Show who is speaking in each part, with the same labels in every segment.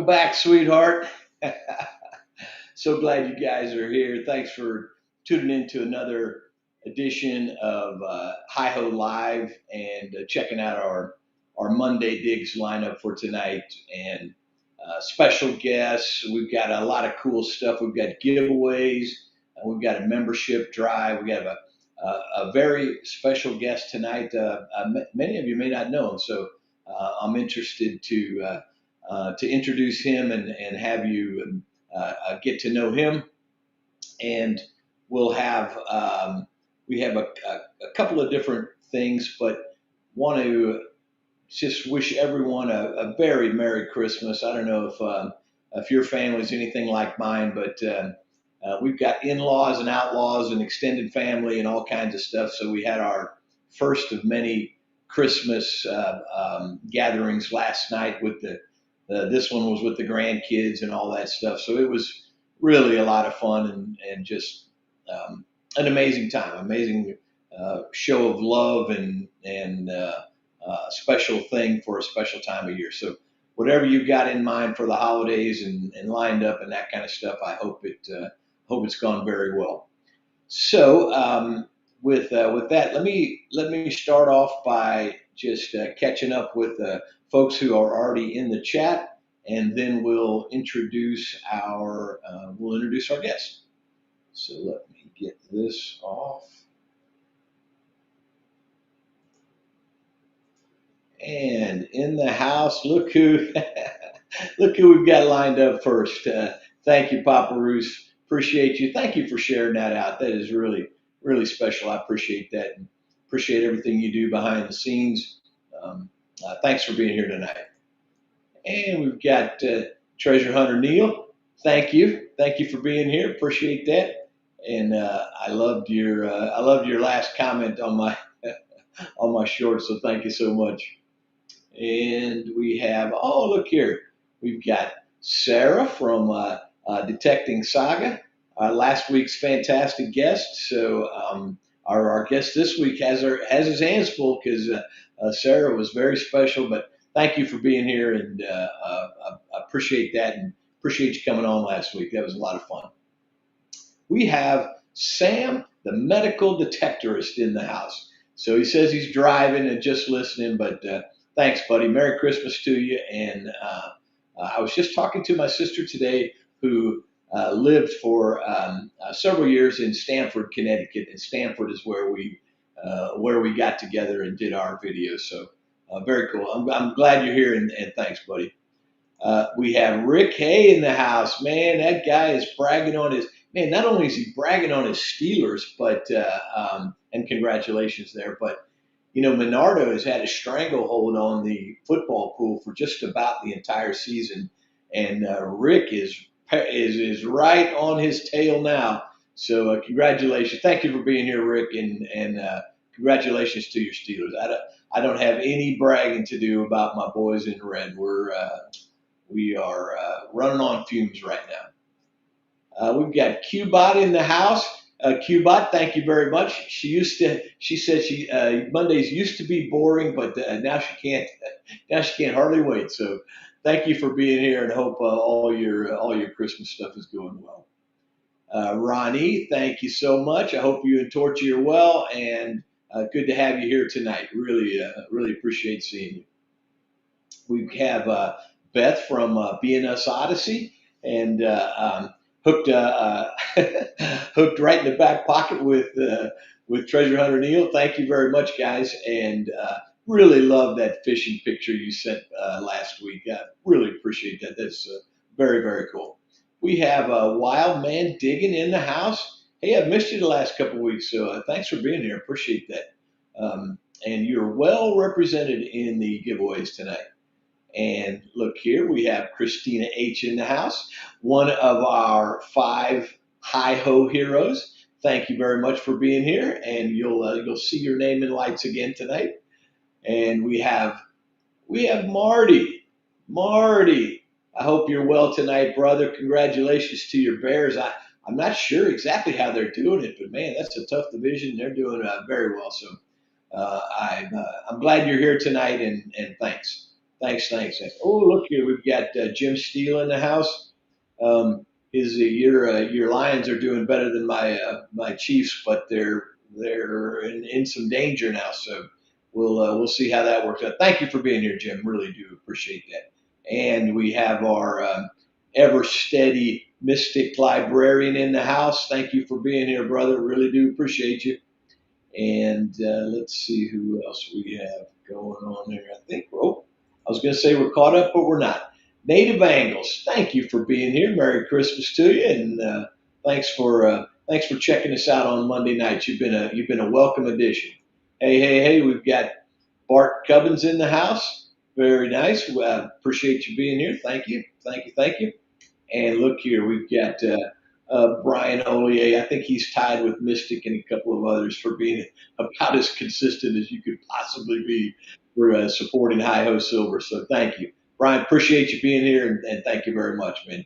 Speaker 1: Welcome back, sweetheart. So glad you guys are here. Thanks for tuning in to another edition of Hi Ho Live and checking out our Monday Digs lineup for tonight. And special guests. We've got a lot of cool stuff. We've got giveaways. We've got a membership drive. We have a very special guest tonight. Many of you may not know him, so I'm interested to introduce him and have you get to know him. And we'll have we have a couple of different things, but want to just wish everyone a very Merry Christmas. I don't know if your family's anything like mine, but we've got in-laws and outlaws and extended family and all kinds of stuff. So we had our first of many Christmas gatherings last night with this one was with the grandkids and all that stuff. So it was really a lot of fun and just an amazing time, amazing show of love and special thing for a special time of year. So whatever you've got in mind for the holidays and lined up and that kind of stuff, I hope it's gone very well. So with that, let me start off by just catching up with folks who are already in the chat, and then we'll introduce our guest. So let me get this off. And in the house, look who look who we've got lined up first. Thank you, Papa Roos. Appreciate you. Thank you for sharing that out. That is really, really special. I appreciate that and appreciate everything you do behind the scenes. Thanks for being here tonight. And we've got Treasure Hunter Neil. Thank you. Thank you for being here. Appreciate that. And I loved your last comment on my on my shorts. So thank you so much. And we have, oh, look here. We've got Sarah from Detecting Saga, last week's fantastic guest. So our guest this week has his hands full because Sarah was very special. But thank you for being here, and I appreciate that, and appreciate you coming on last week. That was a lot of fun. We have Sam, the medical detectorist, in the house. So he says he's driving and just listening, but thanks, buddy. Merry Christmas to you. And I was just talking to my sister today who lived for several years in Stamford, Connecticut. And Stamford is where we got together and did our videos. So very cool. I'm glad you're here, and thanks, buddy. We have Rick Hay in the house. Man, that guy is bragging on his man. Not only is he bragging on his Steelers, but and congratulations there. But you know, Minardo has had a stranglehold on the football pool for just about the entire season, and Rick is right on his tail now. So congratulations. Thank you for being here, Rick, and congratulations to your Steelers. I don't have any bragging to do about my boys in red. We are running on fumes right now. We've got Qbot in the house. Qbot, thank you very much. She said Mondays used to be boring, but now she can't. Now she can't hardly wait. So, thank you for being here, and hope all your Christmas stuff is going well. Ronnie, thank you so much. I hope you and Torchy are well, and good to have you here tonight. Really appreciate seeing you. We have Beth from BNS Odyssey, and hooked hooked right in the back pocket with Treasure Hunter Neil. Thank you very much, guys, and really love that fishing picture you sent last week. I really appreciate that. That's very, very cool. We have Wild Man Digging in the house. Hey, I've missed you the last couple of weeks, so thanks for being here. Appreciate that. And you're well represented in the giveaways tonight. And look here, we have Christina H. in the house, one of our 5 hi-ho heroes. Thank you very much for being here, and you'll see your name in lights again tonight. And we have Marty. Marty, I hope you're well tonight, brother. Congratulations to your Bears. I'm not sure exactly how they're doing it, but man, that's a tough division. They're doing very well. So I'm glad you're here tonight, and thanks. Thanks. Oh, look here, we've got Jim Steele in the house. Your Lions are doing better than my Chiefs, but they're in some danger now. So we'll see how that works out. Thank you for being here, Jim. Really do appreciate that. And we have our ever steady mystic librarian in the house. Thank you for being here, brother. Really do appreciate you. And let's see who else we have going on there. I think, oh, I was going to say we're caught up, but we're not. Native Angles, thank you for being here. Merry Christmas to you, and thanks for checking us out on Monday nights. You've been a welcome addition. Hey, we've got Bart Cubbins in the house. Very nice. Appreciate you being here. Thank you. And look here, we've got Brian Ollier. I think he's tied with Mystic and a couple of others for being about as consistent as you could possibly be for supporting Hi Ho Silver. So thank you, Brian. Appreciate you being here, and thank you very much, man.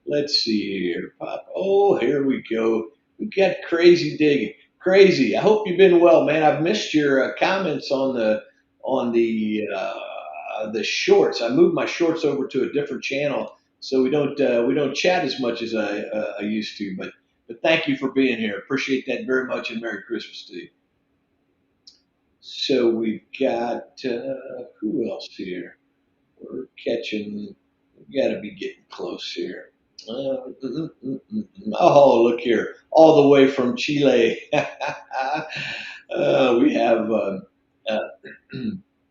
Speaker 1: Let's see here, Pop. Oh, here we go. We got crazy digging. Crazy. I hope you've been well, man. I've missed your comments on the shorts. I moved my shorts over to a different channel, so we don't chat as much as I used to. But thank you for being here. Appreciate that very much, and Merry Christmas to you. So we've got who else here? We're catching. We got to be getting close here. Oh, look here, all the way from Chile. We have uh,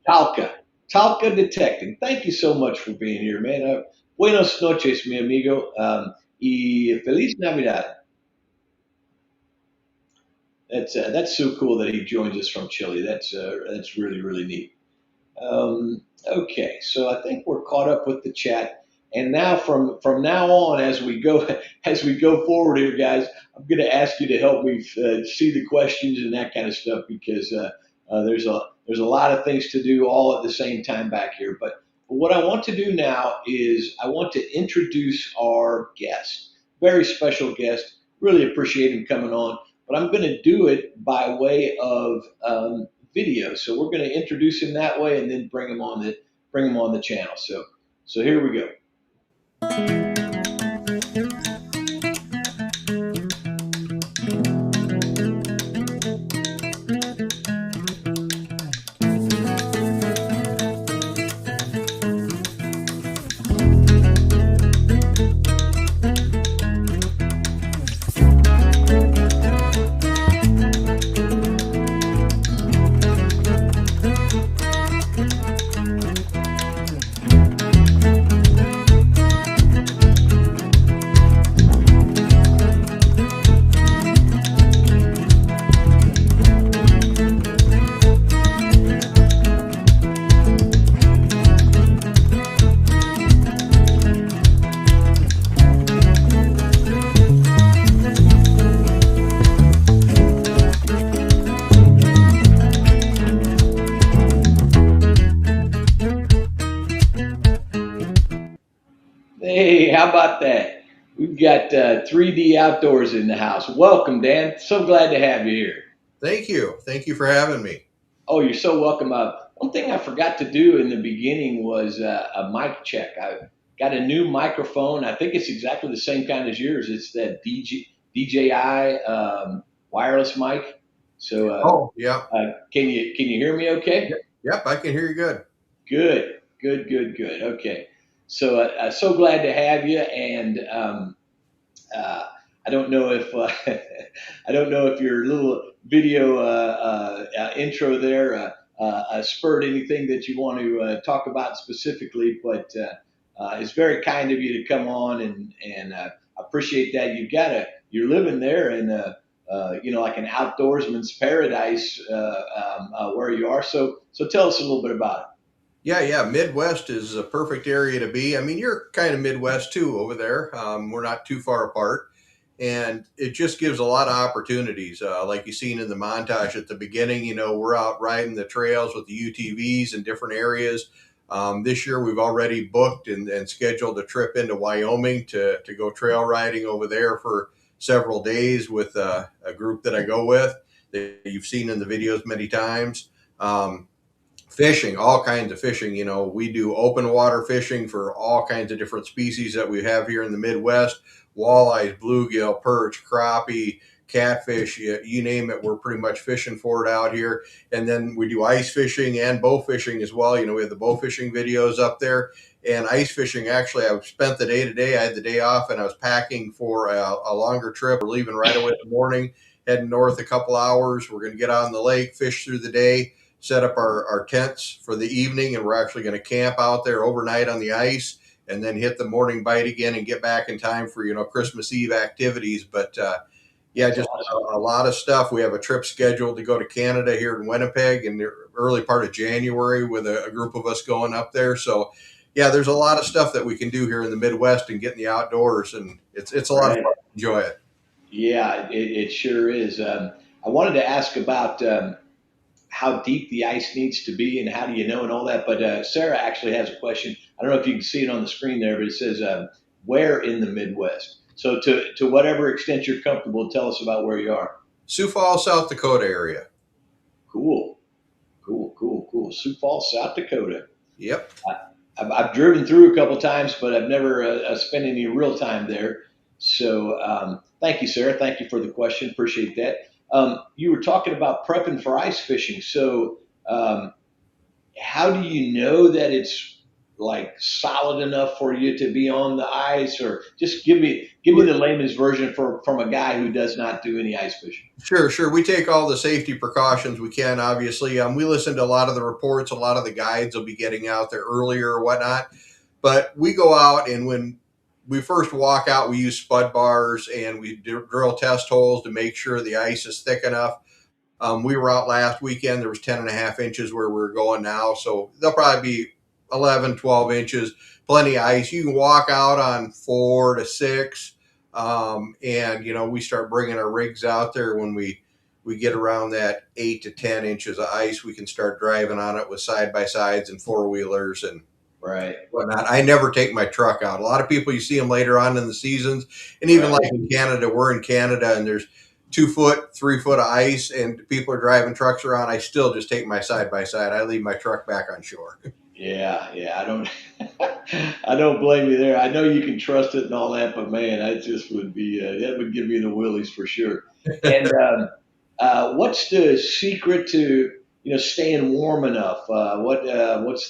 Speaker 1: Talca, Talca Detecting. Thank you so much for being here, man. Buenos noches, mi amigo, y feliz Navidad. That's so cool that he joins us from Chile. That's really neat. Okay, so I think we're caught up with the chat, and now from now on, as we go as we go forward here, guys, I'm going to ask you to help me see the questions and that kind of stuff because there's a lot of things to do all at the same time back here. But what I want to do now is I want to introduce our guest, very special guest. Really appreciate him coming on, but I'm going to do it by way of video. So we're going to introduce him that way, and then bring him on the channel. So here we go. Hey, how about that? We've got 3D Outdoors in the house. Welcome, Dan. So glad to have you here.
Speaker 2: Thank you. Thank you for having me.
Speaker 1: Oh, you're so welcome. One thing I forgot to do in the beginning was a mic check. I got a new microphone. I think it's exactly the same kind as yours. It's that DJI wireless mic. So
Speaker 2: Oh, yeah.
Speaker 1: can you hear me okay?
Speaker 2: Yep, I can hear you good.
Speaker 1: Good. Okay. So so glad to have you, and uh, I don't know if I don't know if your little video intro there spurred anything that you want to talk about specifically, but it's very kind of you to come on, and I appreciate that. You're living there in like an outdoorsman's paradise where you are. So tell us a little bit about it.
Speaker 2: Yeah. Midwest is a perfect area to be. I mean, you're kind of Midwest too over there. We're not too far apart. And it just gives a lot of opportunities. Like you seen in the montage at the beginning, we're out riding the trails with the UTVs in different areas. This year, we've already booked and scheduled a trip into Wyoming to go trail riding over there for several days with a group that I go with that you've seen in the videos many times. Fishing, all kinds of fishing. You know, we do open water fishing for all kinds of different species that we have here in the Midwest: walleyes, bluegill, perch, crappie, catfish, you name it. We're pretty much fishing for it out here. And then we do ice fishing and bow fishing as well. You know, we have the bow fishing videos up there. And ice fishing, actually, I spent the day today. I had the day off and I was packing for a longer trip. We're leaving right away in the morning, heading north a couple hours. We're going to get out on the lake, fish through the day, set up our tents for the evening, and we're actually going to camp out there overnight on the ice and then hit the morning bite again and get back in time for, you know, Christmas Eve activities. But yeah,
Speaker 1: That's
Speaker 2: just
Speaker 1: awesome.
Speaker 2: a lot of stuff. We have a trip scheduled to go to Canada here in Winnipeg in the early part of January with a group of us going up there. So yeah, there's a lot of stuff that we can do here in the Midwest and get in the outdoors, and it's a lot of
Speaker 1: Right.
Speaker 2: fun to enjoy it.
Speaker 1: Yeah, it sure is. I wanted to ask about how deep the ice needs to be and how do you know and all that. But Sarah actually has a question. I don't know if you can see it on the screen there, but it says, where in the Midwest? So to whatever extent you're comfortable, tell us about where you are.
Speaker 2: Sioux Falls, South Dakota area.
Speaker 1: Cool, cool, cool, cool. Sioux Falls, South Dakota.
Speaker 2: Yep.
Speaker 1: I've driven through a couple times, but I've never spent any real time there. So thank you, Sarah. Thank you for the question. Appreciate that. You were talking about prepping for ice fishing. So um, how do you know that it's like solid enough for you to be on the ice, or just give me the layman's version from a guy who does not do any ice fishing?
Speaker 2: Sure, sure. We take all the safety precautions we can, obviously. We listen to a lot of the reports, a lot of the guides will be getting out there earlier or whatnot. But we go out, and when we first walk out, we use spud bars and we drill test holes to make sure the ice is thick enough. We were out last weekend. There was 10.5 inches where we're going now. So there'll probably be 11, 12 inches, plenty of ice. You can walk out on 4 to 6. And, you know, we start bringing our rigs out there when we get around that 8 to 10 inches of ice. We can start driving on it with side by sides and four wheelers and
Speaker 1: Right,
Speaker 2: whatnot. I never take my truck out. A lot of people, you see them later on in the seasons, and even
Speaker 1: right.
Speaker 2: like in Canada, we're in Canada and there's 2 foot, 3 foot of ice, and people are driving trucks around. I still just take my side by side. I leave my truck back on shore.
Speaker 1: Yeah, yeah. I don't I don't blame you there. I know you can trust it and all that, but man, I just would be that would give me the willies for sure. And what's the secret to staying warm enough? What's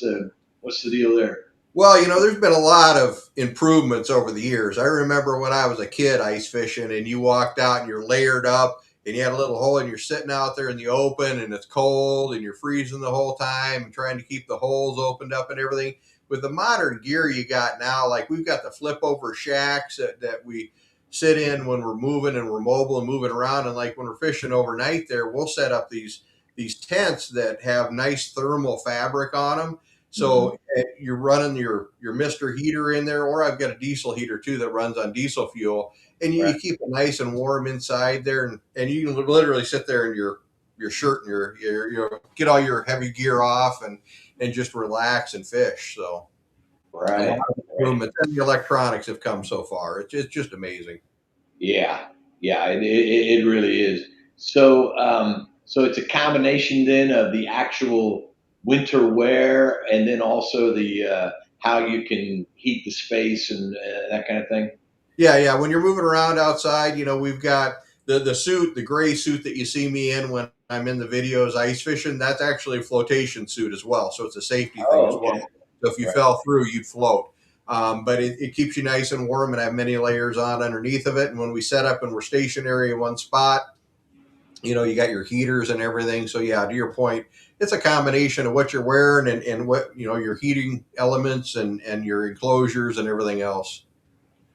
Speaker 1: the deal there?
Speaker 2: Well, you know, there's been a lot of improvements over the years. I remember when I was a kid ice fishing, and you walked out and you're layered up and you had a little hole and you're sitting out there in the open and it's cold and you're freezing the whole time and trying to keep the holes opened up and everything. With the modern gear you got now, like we've got the flip over shacks that we sit in when we're moving and we're mobile and moving around. And like when we're fishing overnight there, we'll set up these tents that have nice thermal fabric on them.
Speaker 1: Hmm.
Speaker 2: So you're running your Mister heater in there, or I've got a diesel heater too that runs on diesel fuel, and
Speaker 1: Right.
Speaker 2: you keep it nice and warm inside there, and you can literally sit there in your shirt and your get all your heavy gear off and just relax and fish. So a lot
Speaker 1: Right.
Speaker 2: of
Speaker 1: Right.
Speaker 2: improvements, and the electronics have come so far. It's just amazing.
Speaker 1: Yeah. Yeah. It really is. So it's a combination then of the actual winter wear and then also the how you can heat the space and that kind of thing.
Speaker 2: Yeah, yeah. When you're moving around outside, you know, we've got the suit, the gray suit that you see me in when I'm in the videos ice fishing. That's actually a flotation suit as well, so it's a safety thing as
Speaker 1: Oh,
Speaker 2: well.
Speaker 1: okay.
Speaker 2: So if you
Speaker 1: Right.
Speaker 2: fell through, you'd float. But it keeps you nice and warm, and I have many layers on underneath of it. And when we set up and we're stationary in one spot, you know, you got your heaters and everything. So yeah, to your point, it's a combination of what you're wearing and what, you know, your heating elements and your enclosures and everything else.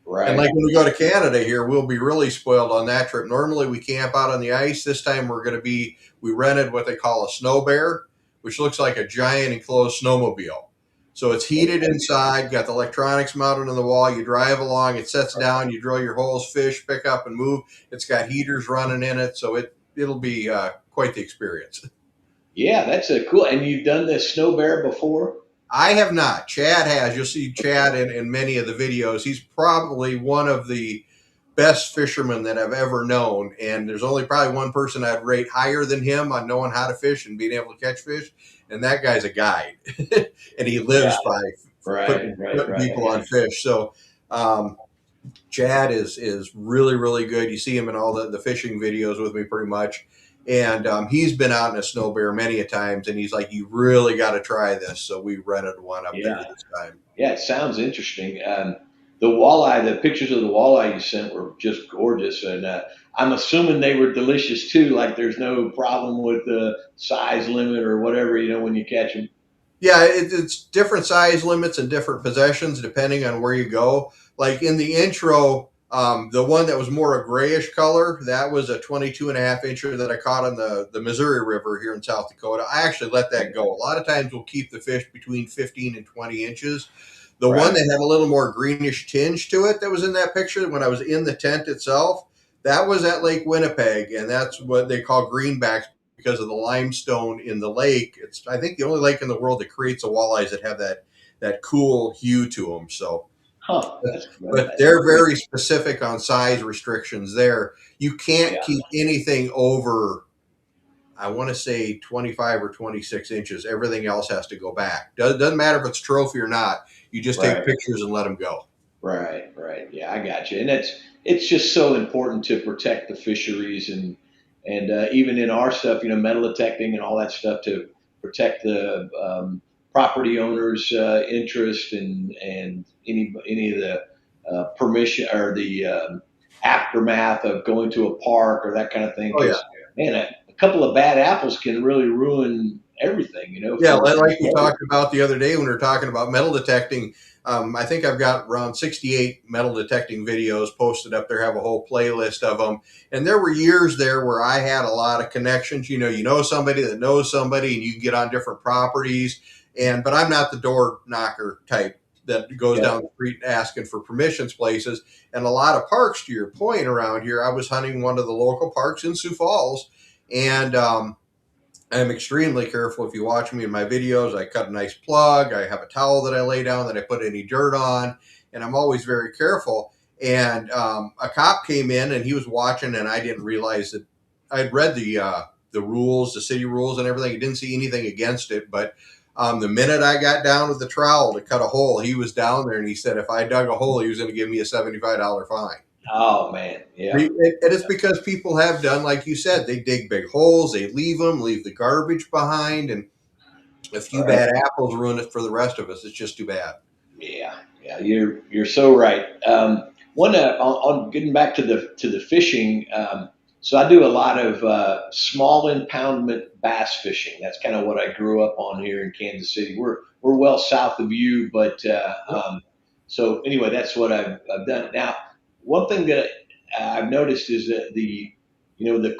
Speaker 2: And
Speaker 1: Right.
Speaker 2: like when we go to Canada here, we'll be really spoiled on that trip. Normally we camp out on the ice. This time we rented what they call a snow bear, which looks like a giant enclosed snowmobile. So it's heated inside, got the electronics mounted on the wall. You drive along, it sets down, you drill your holes, fish, pick up and move. It's got heaters running in it. So it'll be quite the experience.
Speaker 1: Yeah, that's a cool. And you've done the snow bear before?
Speaker 2: I have not. Chad has. You'll see Chad in many of the videos. He's probably one of the best fishermen that I've ever known. And there's only probably one person I'd rate higher than him on knowing how to fish and being able to catch fish, and that guy's a guide, and he
Speaker 1: Yeah.
Speaker 2: lives by
Speaker 1: Right. Right.
Speaker 2: putting
Speaker 1: Right.
Speaker 2: people on fish. So Chad is really really good. You see him in all the fishing videos with me pretty much, and he's been out in a snow bear many a times, and he's like, you really got to try this. So we rented one up there
Speaker 1: Yeah.
Speaker 2: this time.
Speaker 1: Yeah. It sounds interesting. The walleye, the pictures of the walleye you sent were just gorgeous, and I'm assuming they were delicious too. Like there's no problem with the size limit or whatever, when you catch them.
Speaker 2: Yeah, it's different size limits and different possessions depending on where you go. Like in the intro, the one that was more a grayish color, that was a 22 and a half incher that I caught on the Missouri River here in South Dakota. I actually let that go. A lot of times we'll keep the fish between 15 and 20 inches. The one
Speaker 1: Right.
Speaker 2: that had a little more greenish tinge to it that was in that picture when I was in the tent itself, that was at Lake Winnipeg, and that's what they call greenbacks because of the limestone in the lake. It's, I think, the only lake in the world that creates the walleyes that have that cool hue to them. So,
Speaker 1: Huh.
Speaker 2: but they're very specific on size restrictions. There, you can't
Speaker 1: Yeah.
Speaker 2: keep anything over, I want to say, 25 or 26 inches. Everything else has to go back. Doesn't matter if it's trophy or not. You just take
Speaker 1: Right.
Speaker 2: pictures and let them go.
Speaker 1: Right. Right. Yeah, I got you. And it's just so important to protect the fisheries and even in our stuff, metal detecting and all that stuff to protect the property owners' interest and any of the permission or the aftermath of going to a park or that kind of thing.
Speaker 2: Oh yeah.
Speaker 1: Because man, a couple of bad apples can really ruin everything.
Speaker 2: Yeah,
Speaker 1: For
Speaker 2: like we talked about the other day when we were talking about metal detecting. I think I've got around 68 metal detecting videos posted up there, have a whole playlist of them. And there were years there where I had a lot of connections. You know somebody that knows somebody, and you can get on different properties. But I'm not the door knocker type that goes
Speaker 1: yeah.
Speaker 2: down the street asking for permissions places. And a lot of parks, to your point, around here, I was hunting one of the local parks in Sioux Falls, and I'm extremely careful. If you watch me in my videos, I cut a nice plug. I have a towel that I lay down that I put any dirt on, and I'm always very careful. And a cop came in and he was watching, and I didn't realize that I'd read the rules, the city rules, and everything. I didn't see anything against it, but the minute I got down with the trowel to cut a hole, he was down there and he said if I dug a hole, he was going to give me a $75 fine.
Speaker 1: Oh man. Yeah.
Speaker 2: And it's because people have done, like you said, they dig big holes, they leave them, leave the garbage behind, and a few
Speaker 1: Right.
Speaker 2: bad apples ruin it for the rest of us. It's just too bad.
Speaker 1: Yeah, yeah, you're so right. One on getting back to the fishing. So I do a lot of small impoundment bass fishing. That's kind of what I grew up on here in Kansas City. We're well south of you, but so anyway, that's what I've done. Now, one thing that I've noticed is that the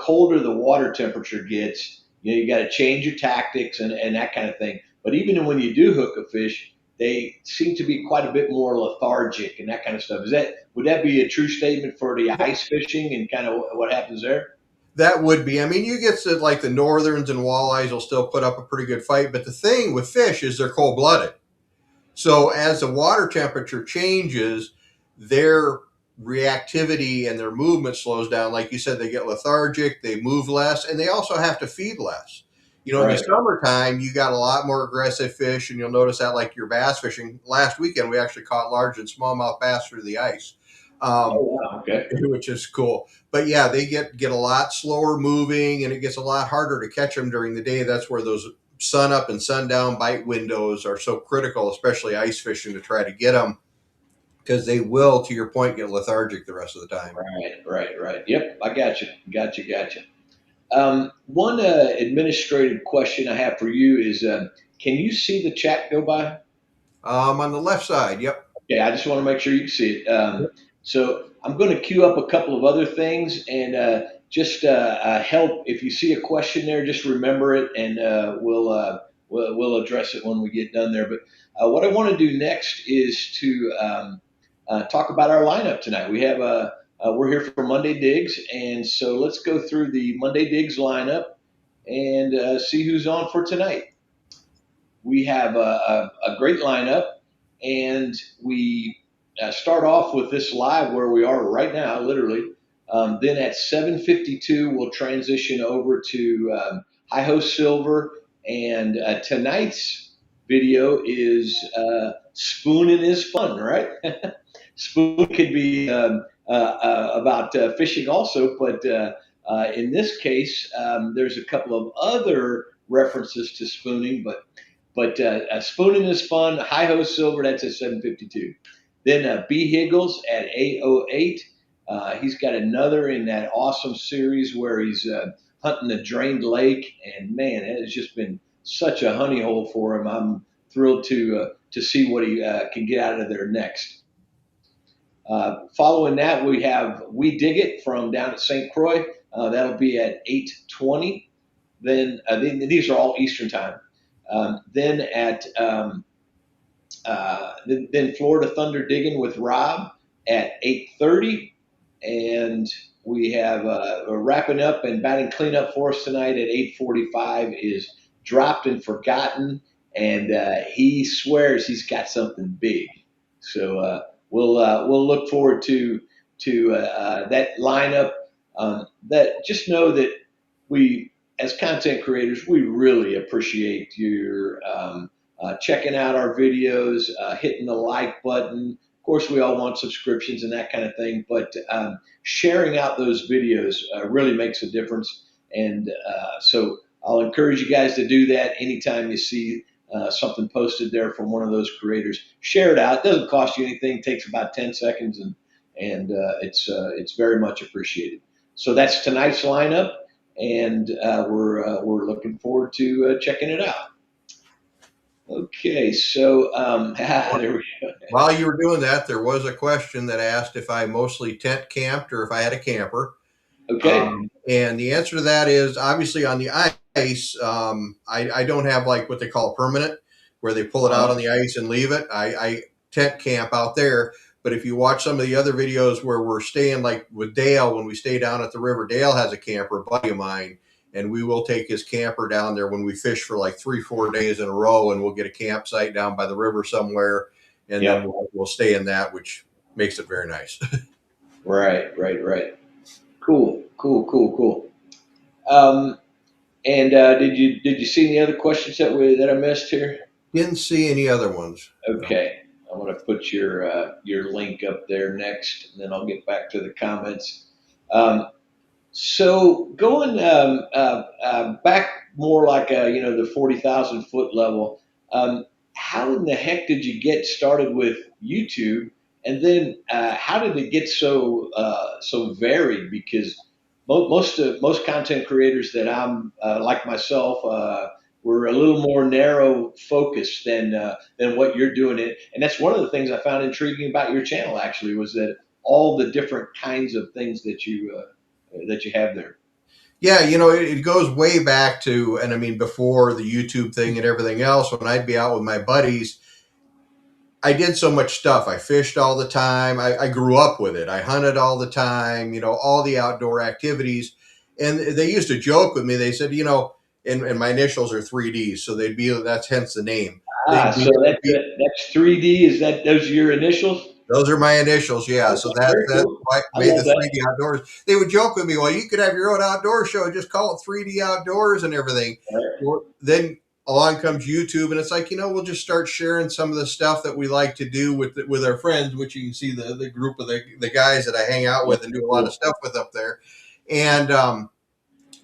Speaker 1: colder the water temperature gets, you got to change your tactics and that kind of thing. But even when you do hook a fish, they seem to be quite a bit more lethargic and that kind of stuff. Would that be a true statement for the ice fishing and kind of what happens there?
Speaker 2: That would be. I mean, you get to like the northerns and walleyes will still put up a pretty good fight, but the thing with fish is they're cold blooded. So as the water temperature changes, their reactivity and their movement slows down. Like you said, they get lethargic, they move less, and they also have to feed less. In the
Speaker 1: Right.
Speaker 2: summertime, you got a lot more aggressive fish, and you'll notice that like your bass fishing. Last weekend, we actually caught large and smallmouth bass through the ice,
Speaker 1: Oh,
Speaker 2: um,
Speaker 1: wow. Okay.
Speaker 2: which is cool. But yeah, they get a lot slower moving, and it gets a lot harder to catch them during the day. That's where those sun up and sundown bite windows are so critical, especially ice fishing, to try to get them because they will, to your point, get lethargic the rest of the time.
Speaker 1: Right. Yep. I got you. One administrative question I have for you is, can you see the chat go by?
Speaker 2: On the left side, yep.
Speaker 1: Okay, I just want to make sure you can see it. So I'm going to queue up a couple of other things and just help. If you see a question there, just remember it, and we'll address it when we get done there. But what I want to do next is to talk about our lineup tonight. We're here for Monday Digs, and so let's go through the Monday Digs lineup and see who's on for tonight. We have a great lineup, and we start off with this live where we are right now, literally. Then at 7:52, we'll transition over to Hi Ho Silver, And tonight's video is spooning is fun, right? Spoon could be about fishing also, but in this case, there's a couple of other references to spooning, but spooning is fun. Hi Ho Silver, that's at 752. Then B Higgles at 808. He's got another in that awesome series where he's hunting the drained lake, and man, it has just been such a honey hole for him. I'm thrilled to see what he can get out of there next. Following that, we have We Dig It from down at St. Croix. That'll be at 8:20. Then these are all Eastern time. Then at then Florida Thunder Digging with Rob at 8:30, and we have wrapping up and batting cleanup for us tonight at 8:45 is Dropped and Forgotten, and he swears he's got something big. So we'll look forward to that lineup. That just know that we, as content creators, we really appreciate your checking out our videos, hitting the like button. Of course, we all want subscriptions and that kind of thing, but sharing out those videos really makes a difference. And so I'll encourage you guys to do that anytime you see something posted there from one of those creators. Share it out. It doesn't cost you anything. It takes about 10 seconds, and it's very much appreciated. So that's tonight's lineup, and we're looking forward to checking it out. Okay, so there we go.
Speaker 2: While you were doing that, there was a question that asked if I mostly tent camped or if I had a camper.
Speaker 1: Okay.
Speaker 2: And the answer to that is obviously on the ice. I don't have like what they call permanent, where they pull it out on the ice and leave it. I tent camp out there. But if you watch some of the other videos where we're staying, like with Dale, when we stay down at the river, Dale has a camper, a buddy of mine, and we will take his camper down there when we fish for like 3-4 days in a row, and we'll get a campsite down by the river somewhere, and
Speaker 1: Yep.
Speaker 2: then we'll stay in that, which makes it very nice.
Speaker 1: Right. Cool. And did you see any other questions that I missed here?
Speaker 2: Didn't see any other ones.
Speaker 1: Okay. I'm going to put your link up there next, and then I'll get back to the comments. So going back more like the 40,000 foot level, how in the heck did you get started with YouTube? And then how did it get so varied? Because most content creators that I'm like myself, we're a little more narrow focused than what you're doing. And that's one of the things I found intriguing about your channel. Actually, was that all the different kinds of things that you have there.
Speaker 2: Yeah, it goes way back to, and I mean, before the YouTube thing and everything else, when I'd be out with my buddies, I did so much stuff. I fished all the time. I grew up with it. I hunted all the time, all the outdoor activities. And they used to joke with me. They said, and my initials are 3D, so that's hence the name.
Speaker 1: So that's 3D. Is those are your initials?
Speaker 2: Those are my initials, yeah. So that's why I made the 3D Outdoors. They would joke with me, well, you could have your own outdoor show, just call it 3D Outdoors and everything. Right. Then along comes YouTube, and it's like, we'll just start sharing some of the stuff that we like to do with our friends, which you can see the group of the guys that I hang out with and do a lot of stuff with up there. And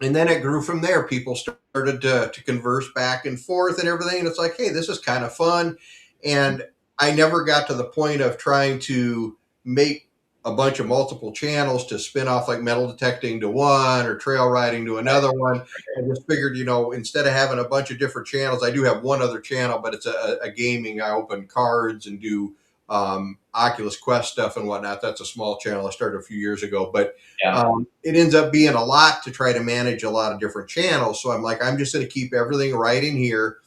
Speaker 2: then it grew from there. People started to converse back and forth and everything. And it's like, hey, this is kind of fun. And I never got to the point of trying to make a bunch of multiple channels to spin off like metal detecting to one or trail riding to another one. I just figured, instead of having a bunch of different channels, I do have one other channel, but it's a gaming. I open cards and do Oculus Quest stuff and whatnot. That's a small channel I started a few years ago, but it ends up being a lot to try to manage a lot of different channels. So I'm like, I'm just going to keep everything right in here.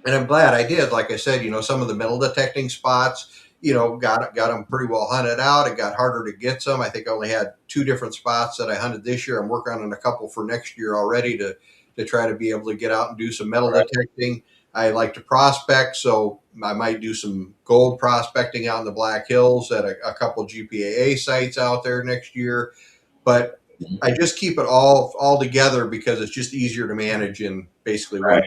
Speaker 2: And I'm glad I did. Like I said, some of the metal detecting spots, got them pretty well hunted out. It got harder to get some. I think I only had 2 different spots that I hunted this year. I'm working on a couple for next year already to try to be able to get out and do some metal detecting. I like to prospect, so I might do some gold prospecting out in the Black Hills at a couple GPAA sites out there next year. But I just keep it all together because it's just easier to manage in basically one.
Speaker 1: Right.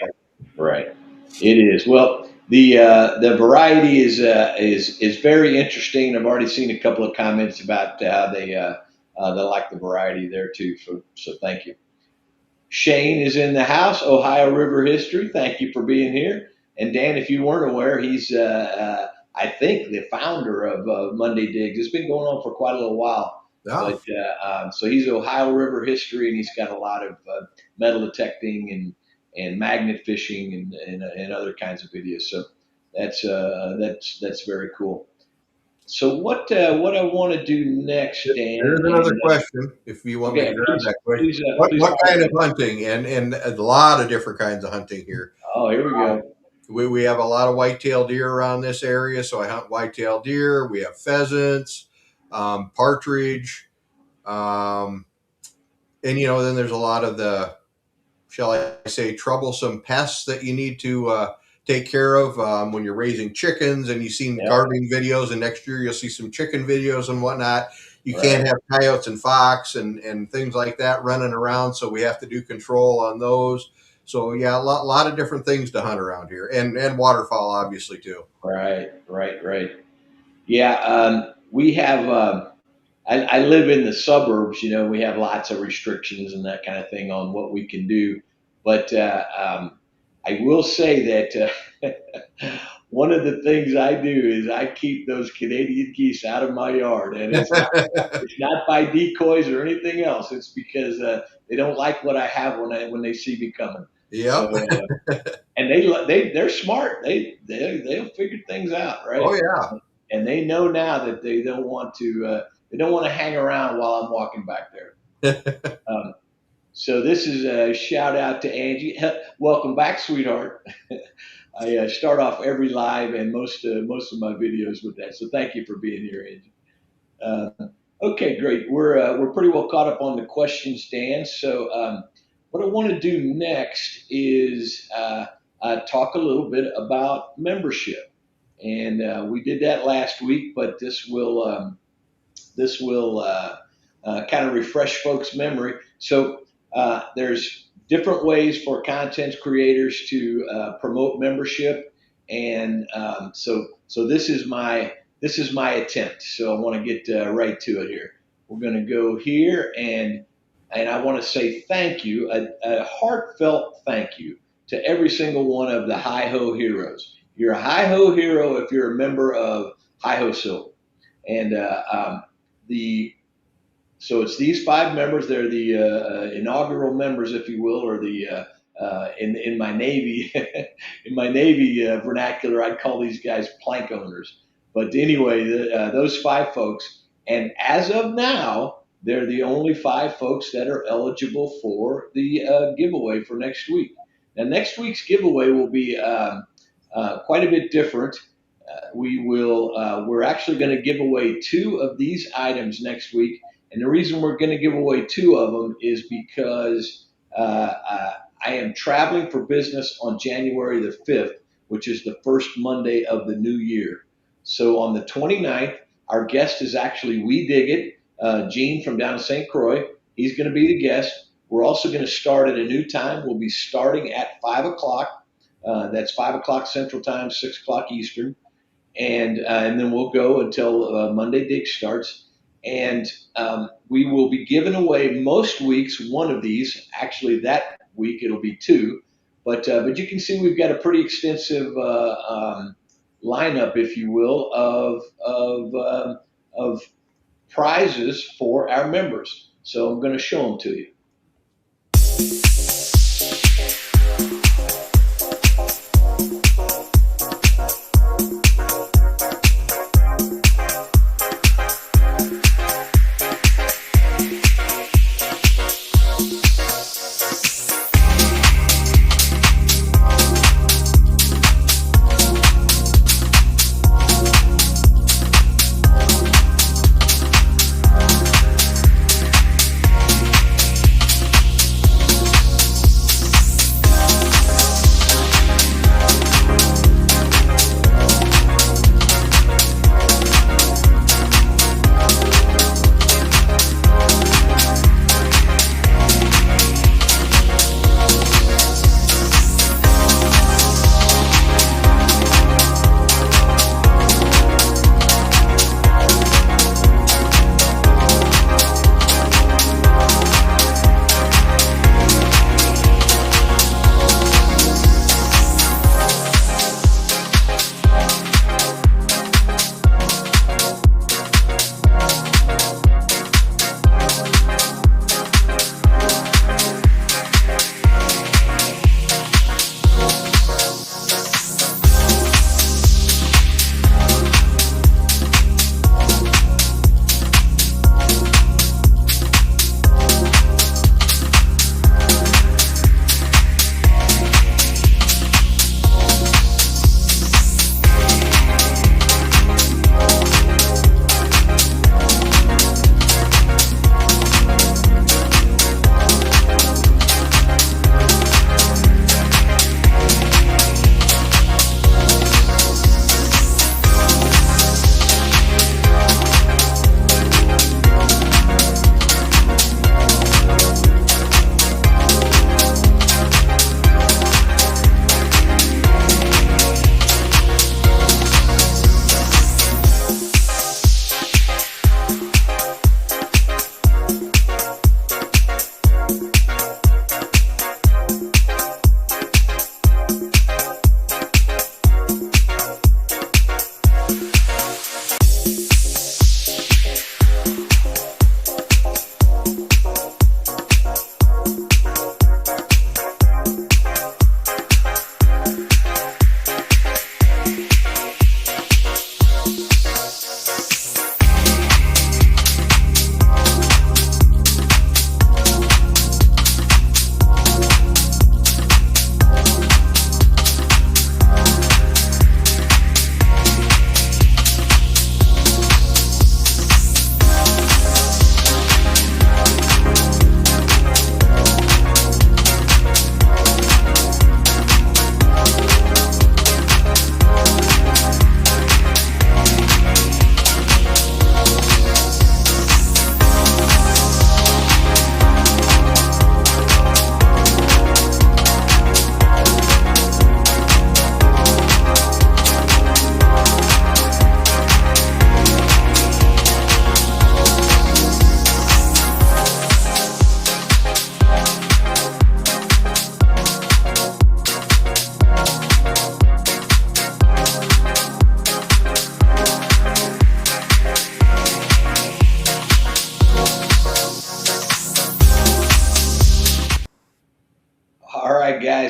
Speaker 1: Right. It is. Well, the variety is very interesting. I've already seen a couple of comments about how they like the variety there too. So thank you. Shane is in the house. Ohio River History. Thank you for being here. And Dan, if you weren't aware, he's I think the founder of Monday Digs. It's been going on for quite a little while.
Speaker 2: Oh,
Speaker 1: But so he's Ohio River History, and he's got a lot of metal detecting and magnet fishing and other kinds of videos. So that's very cool. So what I want to do next, Dan,
Speaker 2: there's another
Speaker 1: and
Speaker 2: question. If you want me to
Speaker 1: okay,
Speaker 2: grab that question,
Speaker 1: please.
Speaker 2: what kind of hunting? And a lot of different kinds of hunting here.
Speaker 1: Oh, here we go.
Speaker 2: We have a lot of whitetail deer around this area, so I hunt whitetail deer. We have pheasants, partridge, um, and then there's a lot of the, shall I say, troublesome pests that you need to take care of when you're raising chickens. And you've seen
Speaker 1: Yep.
Speaker 2: gardening videos, and next year you'll see some chicken videos and whatnot. You
Speaker 1: Right.
Speaker 2: can't have coyotes and fox and things like that running around, so we have to do control on those. So yeah, a lot of different things to hunt around here, and waterfowl obviously too.
Speaker 1: Right. Yeah, we have. I live in the suburbs. We have lots of restrictions and that kind of thing on what we can do. But I will say that one of the things I do is I keep those Canadian geese out of my yard, and it's not by decoys or anything else. It's because they don't like what I have when they see me coming.
Speaker 2: Yep.
Speaker 1: So, and they're smart. They'll figure things out, right?
Speaker 2: Oh yeah.
Speaker 1: And they know now that they don't want to hang around while I'm walking back there. So this is a shout out to Angie. Welcome back, sweetheart. I start off every live and most of my videos with that. So thank you for being here, Angie. Okay, great. We're pretty well caught up on the questions, Dan. So what I want to do next is talk a little bit about membership, and we did that last week, but this will kind of refresh folks' memory. So there's different ways for content creators to promote membership, and so this is my attempt. So I want to get right to it here. We're going to go here, and I want to say thank you, a heartfelt thank you to every single one of the Hi Ho Heroes. You're a Hi Ho hero if you're a member of Hi Ho Silver, and so it's these 5 members. They're the inaugural members, if you will, or the in my Navy vernacular, I'd call these guys plank owners. But anyway, those 5 folks, and as of now, they're the only 5 folks that are eligible for the giveaway for next week. Now, next week's giveaway will be quite a bit different. We're actually going to give away 2 of these items next week. And the reason we're going to give away 2 of them is because I am traveling for business on January the 5th, which is the first Monday of the new year. So on the 29th, our guest is actually We Dig It, Gene from down in St. Croix. He's going to be the guest. We're also going to start at a new time. We'll be starting at 5 o'clock. That's 5 o'clock Central Time, 6 o'clock Eastern. And then we'll go until Monday Dig starts. And we will be giving away most weeks 1 of these. Actually, that week it'll be 2. But you can see we've got a pretty extensive lineup, if you will, of prizes for our members. So I'm going to show them to you.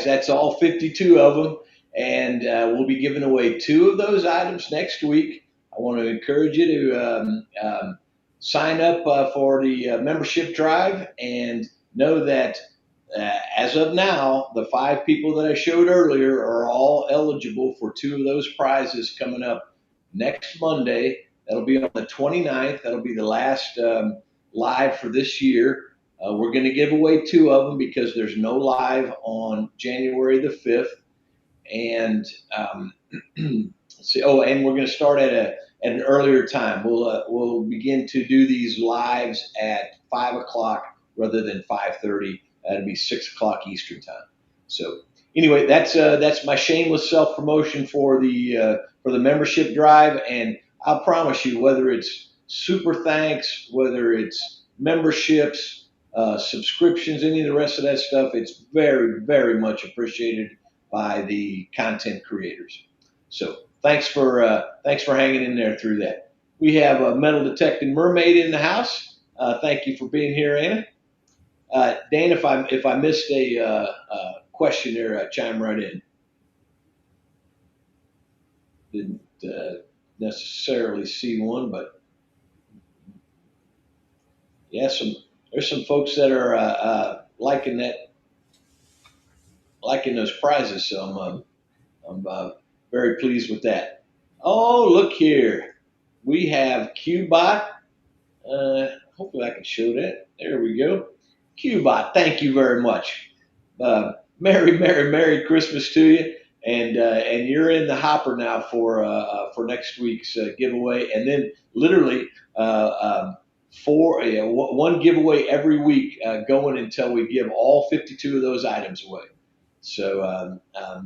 Speaker 1: That's all 52 of them. And we'll be giving away 2 of those items next week. I want to encourage you to sign up for the membership drive and know that as of now, the 5 people that I showed earlier are all eligible for 2 of those prizes coming up next Monday. That'll be on the 29th. That'll be the last live for this year. We're going to give away 2 of them because there's no live on January the 5th. And see, oh, and we're going to start at an earlier time. We'll begin to do these lives at 5 o'clock rather than 5:30. That'll be 6 o'clock Eastern time. So anyway, that's my shameless self promotion for the membership drive. And I'll promise you, whether it's super thanks, whether it's memberships, subscriptions, any of the rest of that stuff, it's very, very much appreciated by the content creators. So thanks for hanging in there through that. We have a metal detecting mermaid in the house. Thank you for being here, Anna. Dan, if I missed a question there, chime right in. Didn't necessarily see one, but yeah, there's some folks that are liking those prizes. So I'm very pleased with that. Oh, look here, we have Qbot. Hopefully, I can show that. There we go. Qbot, thank you very much. Merry Christmas to you, and you're in the hopper now for next week's giveaway, and then literally one giveaway every week going until we give all 52 of those items away. So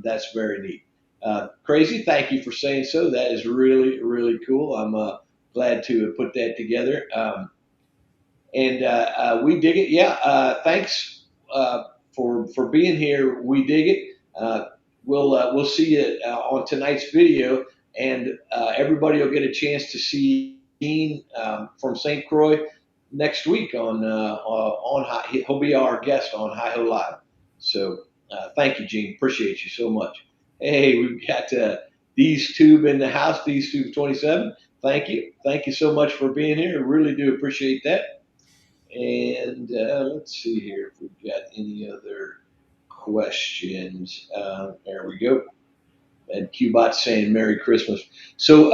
Speaker 1: that's very neat. Crazy, thank you for saying so. That is really, really cool. I'm glad to put that together. And we dig it. Yeah, thanks for being here. We dig it. We'll see you on tonight's video, and everybody will get a chance to see Dean from St. Croix next week on he'll be our guest on Hi Ho Live. So thank you, Gene. Appreciate you so much. Hey, we've got These Tube in the house. These Tube 27. Thank you so much for being here. Really do appreciate that. And let's see here if we've got any other questions. There we go. And Qbot saying Merry Christmas. So,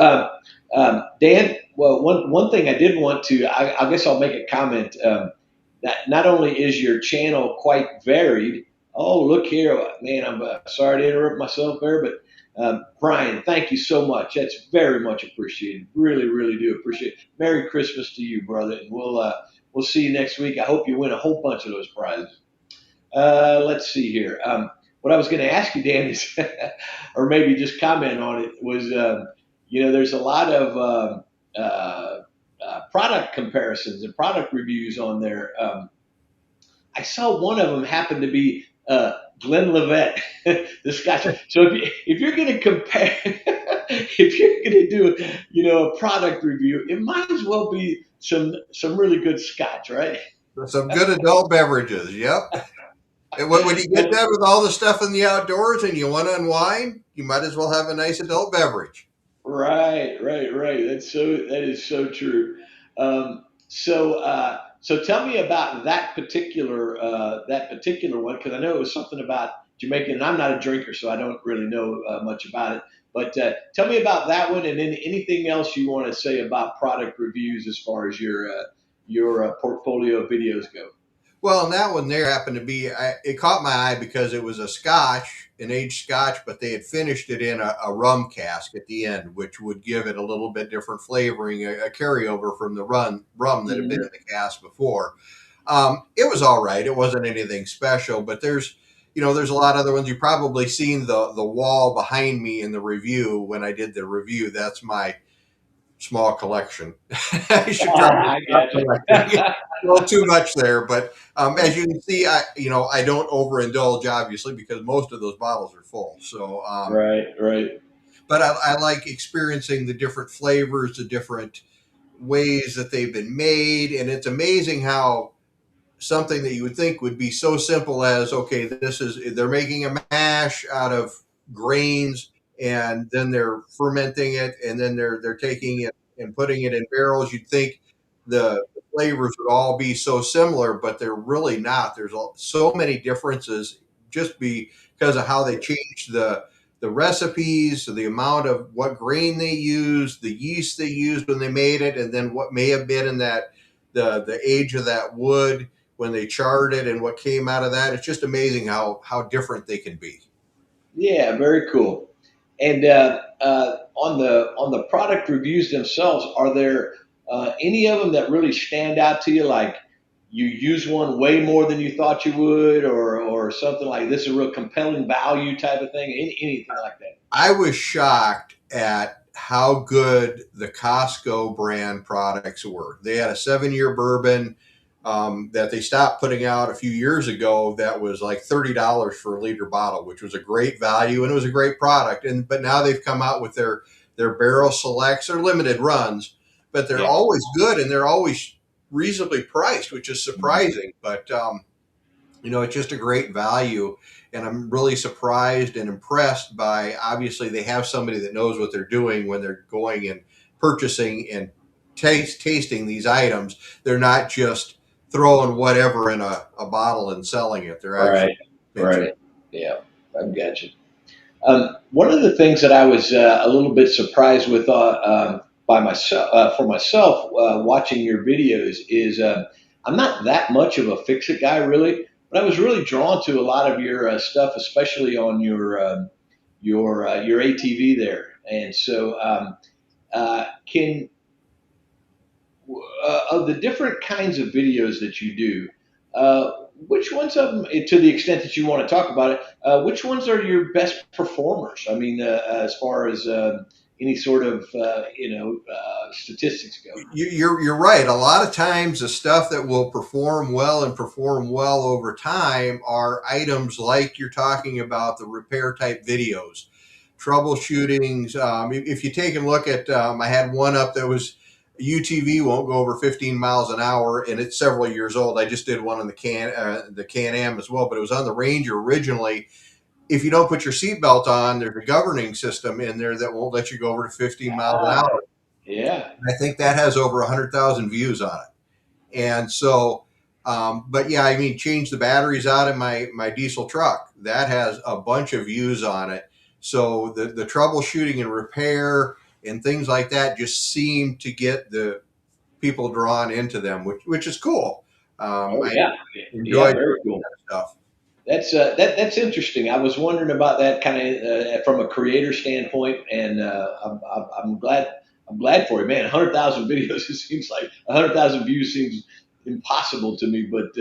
Speaker 1: Dan, well, one thing I did want to, I guess I'll make a comment. That not only is your channel quite varied. Oh, look here, man. I'm sorry to interrupt myself there, but Brian, thank you so much. That's very much appreciated. Really, really do appreciate it. Merry Christmas to you, brother. And we'll see you next week. I hope you win a whole bunch of those prizes. Let's see here. What I was going to ask you, Dan, is, or maybe just comment on it, was there's a lot of product comparisons and product reviews on there. I saw one of them happen to be Glenlivet, the Scotch. So if you're going to compare, if you're going to do a product review, it might as well be some really good Scotch, right?
Speaker 2: Some good adult beverages. Yep. And when you get done with all the stuff in the outdoors and you want to unwind, you might as well have a nice adult beverage.
Speaker 1: Right. That is so true. So tell me about that particular one, because I know it was something about Jamaica, and I'm not a drinker, so I don't really know much about it. But tell me about that one, and then anything else you want to say about product reviews as far as your portfolio of videos go.
Speaker 2: Well, and that one there happened to be, it caught my eye because it was an aged Scotch, but they had finished it in a rum cask at the end, which would give it a little bit different flavoring, a carryover from the rum that had been in the cask before. It was all right. It wasn't anything special, but there's a lot of other ones. You've probably seen the wall behind me in the review when I did the review. That's my small collection. I should
Speaker 1: I got you.
Speaker 2: a little too much there, but as you can see, I don't overindulge, obviously, because most of those bottles are full. So
Speaker 1: right.
Speaker 2: But I like experiencing the different flavors, the different ways that they've been made, and it's amazing how something that you would think would be so simple as, okay, they're making a mash out of grains, and then they're fermenting it, and then they're taking it and putting it in barrels. You'd think the flavors would all be so similar, but they're really not. There's so many differences just because of how they changed the recipes, the amount of what grain they used, the yeast they used when they made it, and then what may have been in that the age of that wood when they charred it and what came out of that. It's just amazing how different they can be.
Speaker 1: Yeah, very cool. And on the product reviews themselves, are there any of them that really stand out to you? Like you use one way more than you thought you would, or something like this is a real compelling value type of thing. Anything like that?
Speaker 2: I was shocked at how good the Costco brand products were. They had a 7-year bourbon that they stopped putting out a few years ago that was like $30 for a liter bottle, which was a great value and it was a great product. But now they've come out with their barrel selects. They're limited runs, but they're
Speaker 1: Yeah.
Speaker 2: always good and they're always reasonably priced, which is surprising. But it's just a great value. And I'm really surprised and impressed by, obviously, they have somebody that knows what they're doing when they're going and purchasing and tasting these items. They're not just throwing whatever in a bottle and selling it. They're actually
Speaker 1: Right. Right. Yeah, I've got you. One of the things that I was a little bit surprised with by myself for myself watching your videos is I'm not that much of a fix it guy really, but I was really drawn to a lot of your stuff, especially on your ATV there. And so, can of the different kinds of videos that you do, which ones of them, to the extent that you want to talk about it, which ones are your best performers? I mean, as far as any sort of statistics go.
Speaker 2: You're right. A lot of times, the stuff that will perform well and perform well over time are items like you're talking about, the repair type videos, troubleshootings. If you take a look at, I had one up that was UTV won't go over 15 miles an hour, and it's several years old. I just did one on the Can Am as well, but it was on the Ranger originally. If you don't put your seatbelt on, there's a governing system in there that won't let you go over to 15 miles an
Speaker 1: Ah,
Speaker 2: hour.
Speaker 1: yeah.
Speaker 2: I think that has over 100,000 views on it. And so, but yeah, I mean, change the batteries out in my diesel truck. That has a bunch of views on it. So the troubleshooting and repair and things like that just seem to get the people drawn into them, which is cool.
Speaker 1: Oh,
Speaker 2: I
Speaker 1: yeah.
Speaker 2: enjoy
Speaker 1: Yeah,
Speaker 2: doing
Speaker 1: very cool.
Speaker 2: that stuff.
Speaker 1: That's interesting. I was wondering about that kind of from a creator standpoint, and I'm glad for you, man. 100,000 videos. It seems like 100,000 views seems impossible to me, but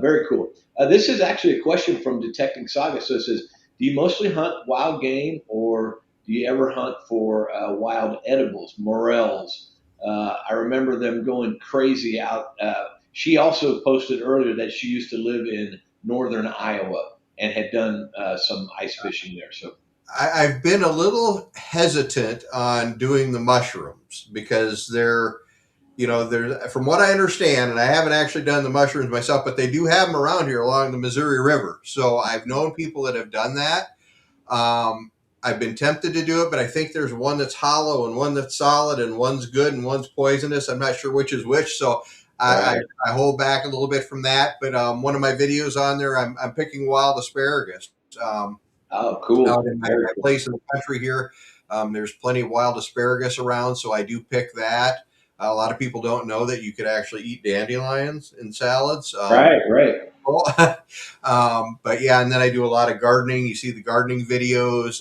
Speaker 1: very cool. This is actually a question from Detecting Saga. So it says, do you mostly hunt wild game, or do you ever hunt for wild edibles, morels? I remember them going crazy out. She also posted earlier that she used to live in northern Iowa and had done some ice fishing there. So
Speaker 2: I've been a little hesitant on doing the mushrooms because they're from what I understand, and I haven't actually done the mushrooms myself, but they do have them around here along the Missouri River. So I've known people that have done that. Um, I've been tempted to do it, but I think there's one that's hollow and one that's solid, and one's good and one's poisonous. I'm not sure which is which, so I,
Speaker 1: right.
Speaker 2: I, I hold back a little bit from that. But one of my videos on there, I'm picking wild asparagus.
Speaker 1: Oh, cool.
Speaker 2: Out in my
Speaker 1: Very cool.
Speaker 2: place in the country here. There's plenty of wild asparagus around, so I do pick that. A lot of people don't know that you could actually eat dandelions in salads.
Speaker 1: Right, right.
Speaker 2: But yeah, and then I do a lot of gardening. You see the gardening videos,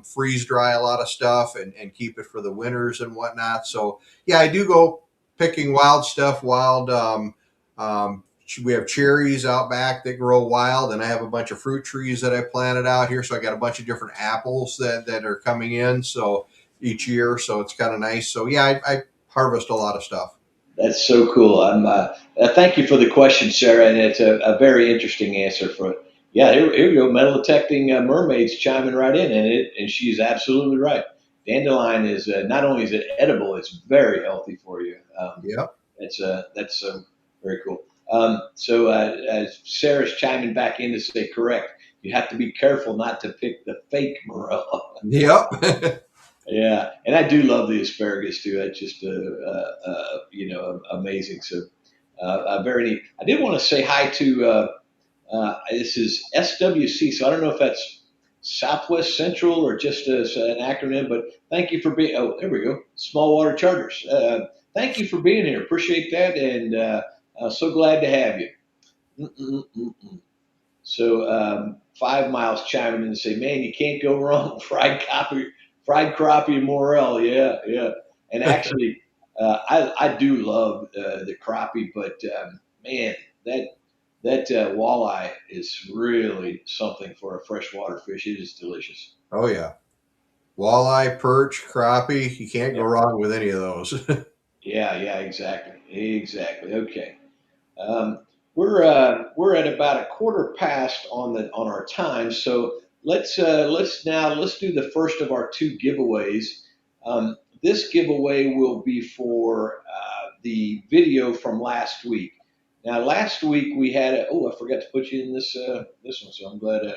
Speaker 2: freeze dry a lot of stuff and keep it for the winters and whatnot. So yeah, I do go picking wild stuff, um, we have cherries out back that grow wild, and I have a bunch of fruit trees that I planted out here. So I got a bunch of different apples that are coming in. So each year, so it's kind of nice. So yeah, I harvest a lot of stuff.
Speaker 1: That's so cool. Thank you for the question, Sarah, and it's a very interesting answer for it. Yeah, here we go. Metal detecting mermaids chiming right in, and she's absolutely right. Dandelion is not only is it edible, it's very healthy for you.
Speaker 2: Yep.
Speaker 1: That's very cool. Sarah's chiming back in to say, correct. You have to be careful not to pick the fake morel.
Speaker 2: Yep.
Speaker 1: Yeah, and I do love the asparagus too. That's just amazing. So very neat. I did want to say hi to this is SWC. So I don't know if that's Southwest Central or just an acronym, but thank you for being. Oh, there we go. Small Water Charters. Thank you for being here. Appreciate that, and so glad to have you. Mm-mm-mm-mm. So 5 Miles chiming in and say, man, you can't go wrong with fried crappie and morel. Yeah, yeah. And actually, I do love the crappie, but man, that that walleye is really something for a freshwater fish. It is delicious.
Speaker 2: Oh yeah. Walleye, perch, crappie. You can't go
Speaker 1: Yep.
Speaker 2: wrong with any of those.
Speaker 1: Yeah, yeah, exactly, exactly. Okay. We're at about a quarter past on our time, so let's do the first of our two giveaways. This giveaway will be for the video from last week. Now, last week we had oh, I forgot to put you in this one, so I'm glad I'm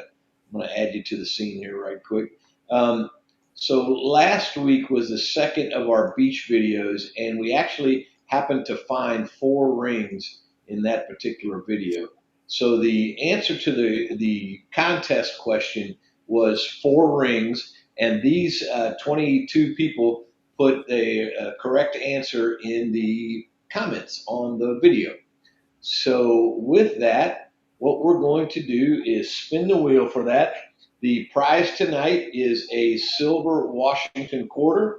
Speaker 1: going to add you to the scene here right quick. Um, so last week was the second of our beach videos, and we actually happened to find four rings in that particular video. So the answer to the contest question was four rings, and these 22 people put a correct answer in the comments on the video. So with that, what we're going to do is spin the wheel for that. The prize tonight is a silver Washington quarter,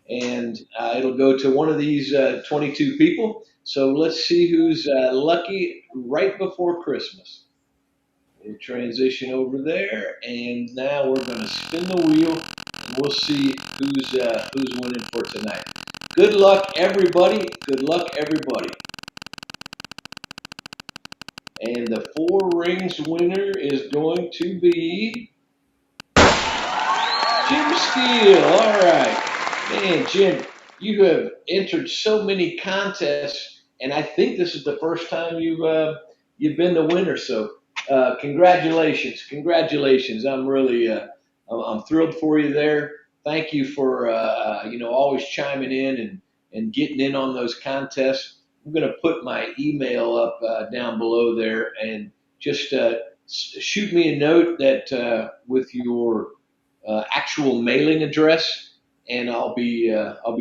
Speaker 1: and it'll go to one of these 22 people. So let's see who's lucky right before Christmas. We'll transition over there, and now we're going to spin the wheel, and we'll see who's winning for tonight. Good luck, everybody. Good luck, everybody. And the four rings winner is going to be Jim Steele. All right. Man, Jim, you have entered so many contests, and I think this is the first time you've been the winner. So, congratulations, congratulations! I'm really I'm thrilled for you there. Thank you for always chiming in and getting in on those contests. I'm going to put my email up down below there, and just shoot me a note that with your actual mailing address, and I'll be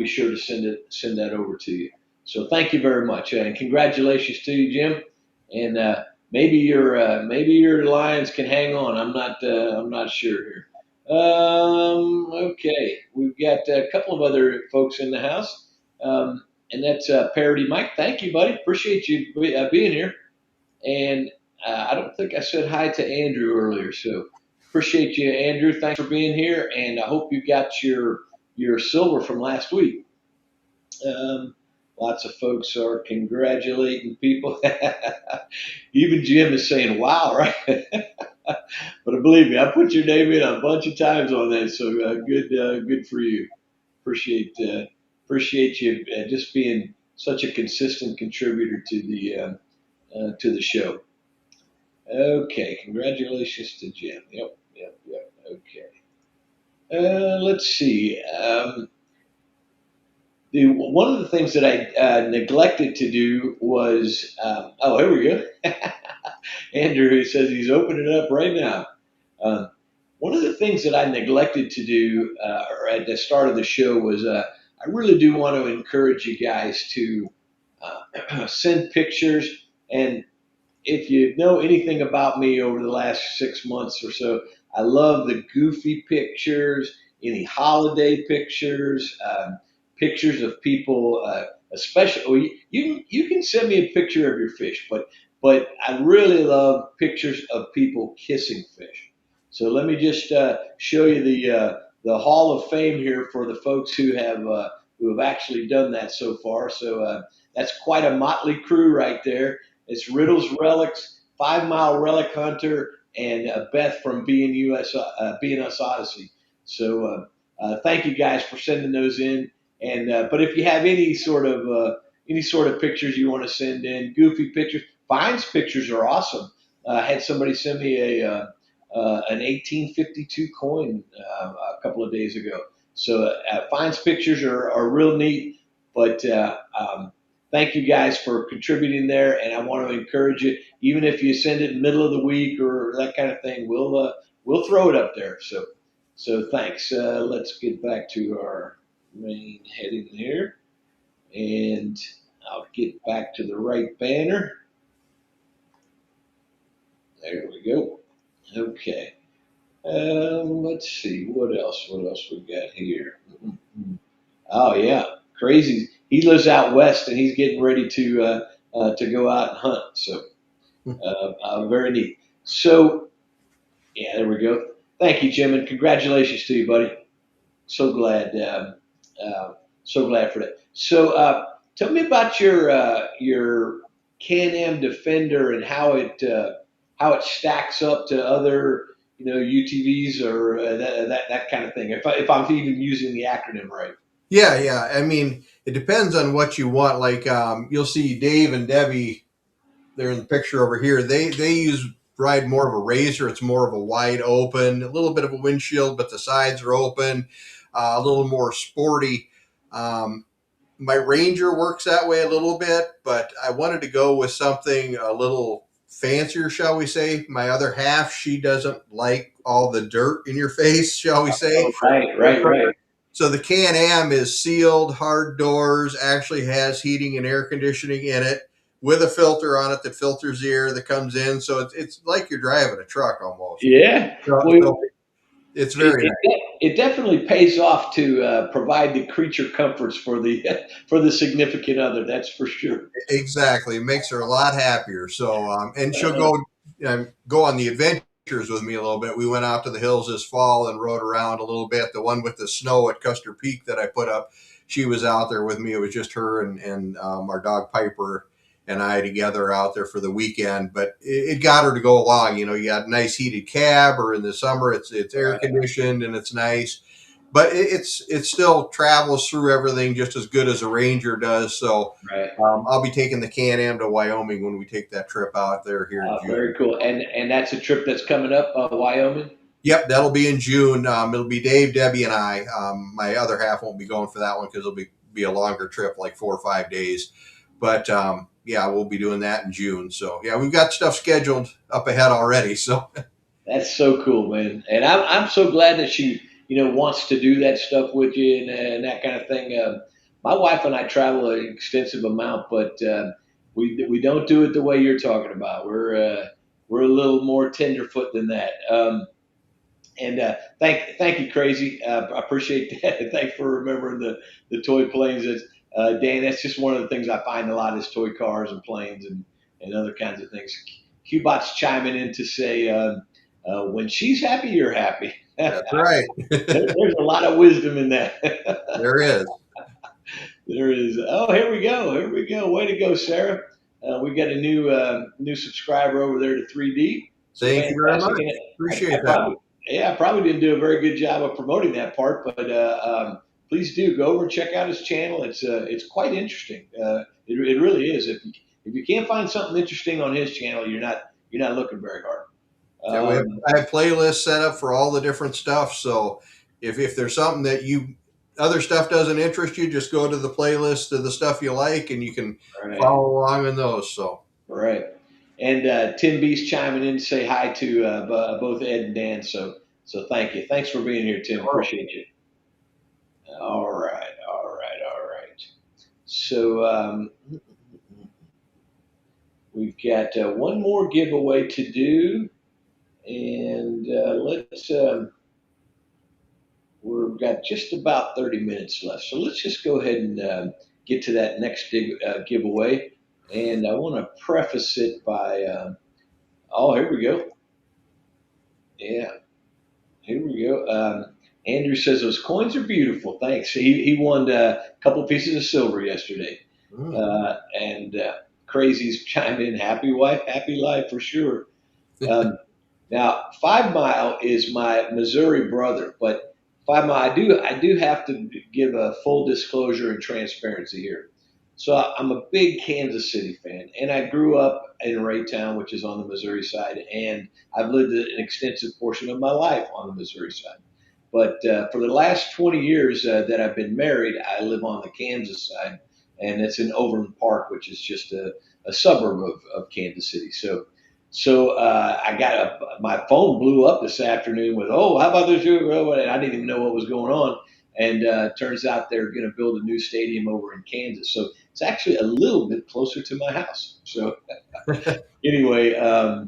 Speaker 1: sure to send that over to you. So thank you very much, and congratulations to you, Jim. And maybe your Lions can hang on. I'm not sure here. Okay, we've got a couple of other folks in the house, and that's Parody Mike. Thank you, buddy. Appreciate you being here. And I don't think I said hi to Andrew earlier, so appreciate you, Andrew. Thanks for being here, and I hope you got your silver from last week. Um, Lots of folks are congratulating people. Even Jim is saying, "Wow!" Right? But believe me, I put your name in a bunch of times on that, so good for you. Appreciate appreciate you just being such a consistent contributor to the show. Okay, congratulations to Jim. Yep, yep, yep. Okay. Let's see. One of the things that I neglected to do was oh, here we go. Andrew says he's opening it up right now. Um, One of the things that I neglected to do or at the start of the show was I really do want to encourage you guys to send pictures. And if you know anything about me over the last 6 months or so, I love the goofy pictures, any holiday pictures, pictures of people, especially you can send me a picture of your fish, but I really love pictures of people kissing fish. So let me just show you the Hall of Fame here for the folks who have actually done that so far. So that's quite a motley crew right there. It's Riddles Relics, 5 Mile Relic Hunter, and Beth from B&S Odyssey. So thank you guys for sending those in. And but if you have any sort of any sort of pictures you want to send in, goofy pictures. Vine's pictures are awesome. I had somebody send me an 1852 coin a couple of days ago. So Vine's pictures are real neat. But thank you guys for contributing there, and I want to encourage you. Even if you send it in the middle of the week or that kind of thing, we'll throw it up there. So thanks. Let's get back to our main heading here, and I'll get back to the right banner. There we go. Okay. Let's see what else. What else we got here? Oh yeah, crazy. He lives out west, and he's getting ready to go out and hunt. So very neat. So yeah, there we go. Thank you, Jim, and congratulations to you, buddy. So glad. So glad for that. So tell me about your Can-Am Defender and how it stacks up to other UTVs or that kind of thing. If I'm even using the acronym right.
Speaker 2: Yeah, yeah. I mean, it depends on what you want. Like you'll see Dave and Debbie, they're in the picture over here. They use ride more of a razor. It's more of a wide open, a little bit of a windshield, but the sides are open, a little more sporty. Um, my Ranger works that way a little bit, but I wanted to go with something a little fancier, shall we say. My other half, she doesn't like all the dirt in your face, shall we say.
Speaker 1: Oh, right.
Speaker 2: So the Can-Am is sealed, hard doors, actually has heating and air conditioning in it with a filter on it that filters the air that comes in. So it's like you're driving a truck almost.
Speaker 1: Yeah.
Speaker 2: So
Speaker 1: Well,
Speaker 2: it's
Speaker 1: it,
Speaker 2: very
Speaker 1: it,
Speaker 2: nice.
Speaker 1: it definitely pays off to provide the creature comforts for the for the significant other. That's for sure.
Speaker 2: Exactly. It makes her a lot happier. So, and she'll go on the adventures with me a little bit. We went out to the hills this fall and rode around a little bit. The one with the snow at Custer Peak that I put up, she was out there with me. It was just her and our dog Piper and I together out there for the weekend. But it got her to go along. You got a nice heated cab, or in the summer it's air
Speaker 1: Right.
Speaker 2: conditioned and it's nice. But it still travels through everything just as good as a Ranger does. So
Speaker 1: Right.
Speaker 2: I'll be taking the Can-Am to Wyoming when we take that trip out there here in June.
Speaker 1: Very cool. And that's a trip that's coming up, Wyoming.
Speaker 2: Yep, that'll be in June. It'll be Dave, Debbie, and I. My other half won't be going for that one because it'll be a longer trip, like 4 or 5 days. But yeah, we'll be doing that in June. So yeah, we've got stuff scheduled up ahead already. So
Speaker 1: That's so cool, man. And I'm so glad that she wants to do that stuff with you and that kind of thing. My wife and I travel an extensive amount, but we don't do it the way you're talking about. We're a little more tenderfoot than that. And thank you, Crazy. I appreciate that. Thanks for remembering the toy planes. Dan, that's just one of the things I find a lot is toy cars and planes and other kinds of things. Qbot's chiming in to say, when she's happy, you're happy.
Speaker 2: that's right.
Speaker 1: There's a lot of wisdom in that.
Speaker 2: There is.
Speaker 1: There is. Oh, here we go. Here we go. Way to go, Sarah. We got a new subscriber over there to 3D. So
Speaker 2: Thank you very
Speaker 1: fantastic.
Speaker 2: much.
Speaker 1: And
Speaker 2: Appreciate
Speaker 1: I
Speaker 2: that.
Speaker 1: I probably didn't do a very good job of promoting that part, but please do go over and check out his channel. It's quite interesting. It really is. If you can't find something interesting on his channel, you're not looking very hard.
Speaker 2: Yeah, I have playlists set up for all the different stuff. So if there's something that other stuff doesn't interest you, just go to the playlist of the stuff you like, and you can
Speaker 1: Right.
Speaker 2: follow along in those. So
Speaker 1: Right. And Tim Beast chiming in to say hi to both Ed and Dan. So thank you. Thanks for being here, Tim. Appreciate you. All right. All right. So we've got one more giveaway to do, and we've got just about 30 minutes left. So let's just go ahead and get to that next giveaway. And I want to preface it by, oh, here we go. Yeah, here we go. Andrew says those coins are beautiful. Thanks. He won a couple pieces of silver yesterday. And Crazy's chimed in. Happy wife, happy life for sure. Um, Now, 5 Mile is my Missouri brother, but 5 Mile, I do have to give a full disclosure and transparency here. I'm a big Kansas City fan, and I grew up in Raytown, which is on the Missouri side, and I've lived an extensive portion of my life on the Missouri side. But for the last 20 years that I've been married, I live on the Kansas side, and it's in Overland Park, which is just a suburb of Kansas City. I got my phone blew up this afternoon with, oh, how about this? And I didn't even know what was going on. And turns out they're going to build a new stadium over in Kansas. So it's actually a little bit closer to my house. So anyway, uh,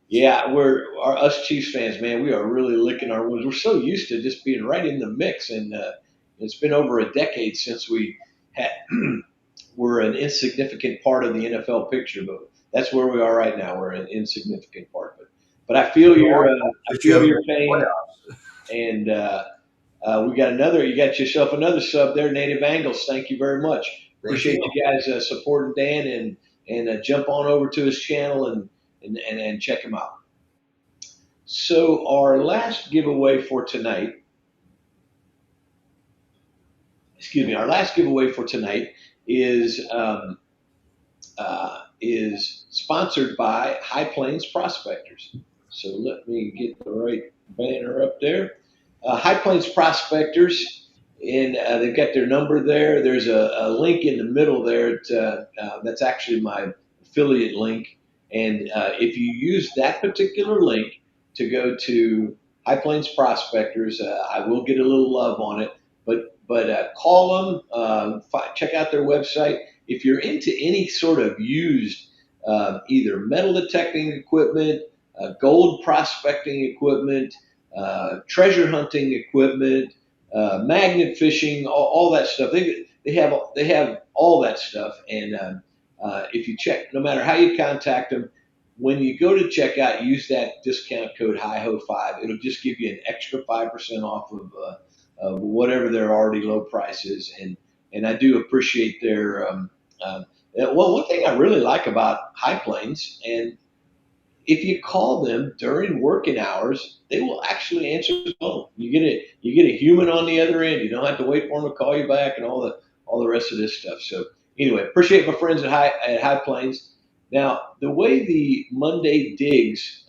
Speaker 1: yeah, us Chiefs fans, man. We are really licking our wounds. We're so used to just being right in the mix, and it's been over a decade since we had we're an insignificant part of the NFL picture. But that's where we are right now. We're an insignificant part. But I feel your pain, and we got another. You got yourself another sub there, Native Angles. Thank you very much. Appreciate you guys supporting Dan and jump on over to his channel and check him out. So our last giveaway for tonight, our last giveaway for tonight is sponsored by High Plains Prospectors. So let me get the right banner up there. High Plains Prospectors, and they've got their number there. There's a link in the middle there. That's actually my affiliate link. And if you use that particular link to go to High Plains Prospectors, I will get a little love on it. But call them, check out their website. If you're into any sort of used, either metal detecting equipment, gold prospecting equipment, treasure hunting equipment, magnet fishing, all that stuff. They have all that stuff. And if you check, no matter how you contact them, when you go to checkout, use that discount code HIHO5. It'll just give you an extra 5% off of whatever their already low price is. And I do appreciate their. Well, one thing I really like about High Plains, and if you call them during working hours, they will actually answer the phone. You get a human on the other end. You don't have to wait for them to call you back and all the rest of this stuff. So anyway, appreciate my friends at High Plains. Now the way the Monday Digs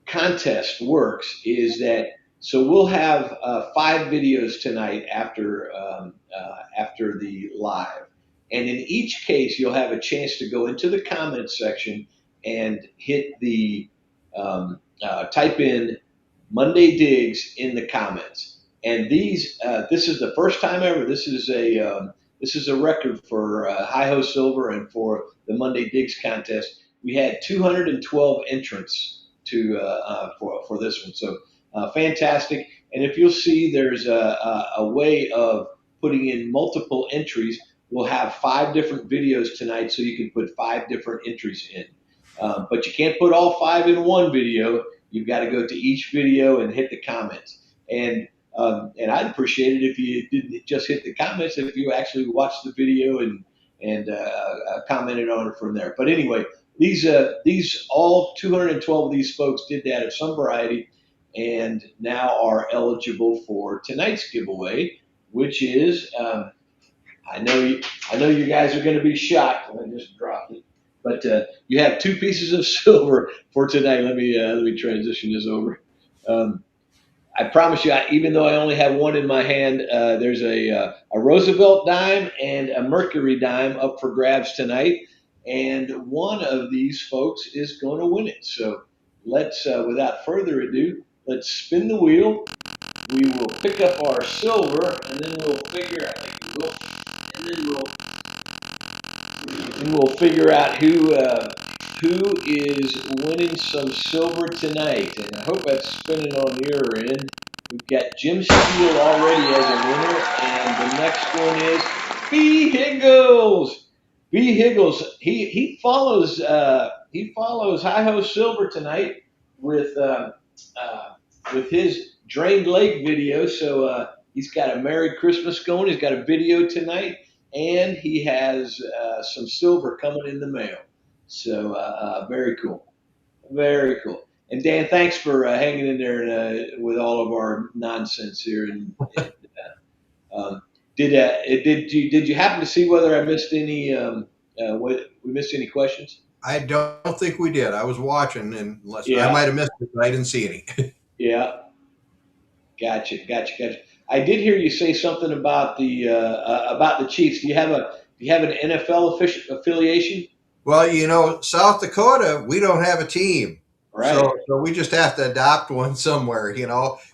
Speaker 1: contest works is that we'll have 5 videos tonight after the live. And in each case, you'll have a chance to go into the comments section and hit the type in Monday Digs in the comments. And this is the first time ever. This is a record for Hi-Ho Silver and for the Monday Digs contest. We had 212 entrants for this one. So fantastic. And if you'll see, there's a way of putting in multiple entries. We'll have 5 different videos tonight, so you can put 5 different entries in. But you can't put all 5 in one video. You've got to go to each video and hit the comments. And I'd appreciate it if you didn't just hit the comments, if you actually watched the video and commented on it from there. But anyway, these all 212 of these folks did that of some variety, and now are eligible for tonight's giveaway, which is. I know you guys are going to be shocked. I just dropped it, but you have 2 pieces of silver for tonight. Let me transition this over. I promise you, even though I only have one in my hand, there's a Roosevelt dime and a Mercury dime up for grabs tonight, and one of these folks is going to win it. So let's, without further ado, let's spin the wheel. We will pick up our silver, and then we'll figure. I think we will. And we'll figure out who is winning some silver tonight. And I hope that's spinning on your end. We've got Jim Steele already as a winner, and the next one is B. Higgles. B. Higgles. He follows Hi-Ho Silver tonight with his Drained Lake video. So he's got a Merry Christmas going. He's got a video tonight. And he has some silver coming in the mail. So very cool. Very cool. And Dan, thanks for hanging in there with all of our nonsense here. And Did you happen to see whether I missed any what we missed any questions?
Speaker 2: I don't think we did. I was watching, and unless I
Speaker 1: Yeah,
Speaker 2: might have missed it, but I didn't see any.
Speaker 1: yeah, gotcha. I did hear you say something about the Chiefs. Do you have an NFL affiliation?
Speaker 2: Well, South Dakota, we don't have a team.
Speaker 1: Right.
Speaker 2: So we just have to adopt one somewhere.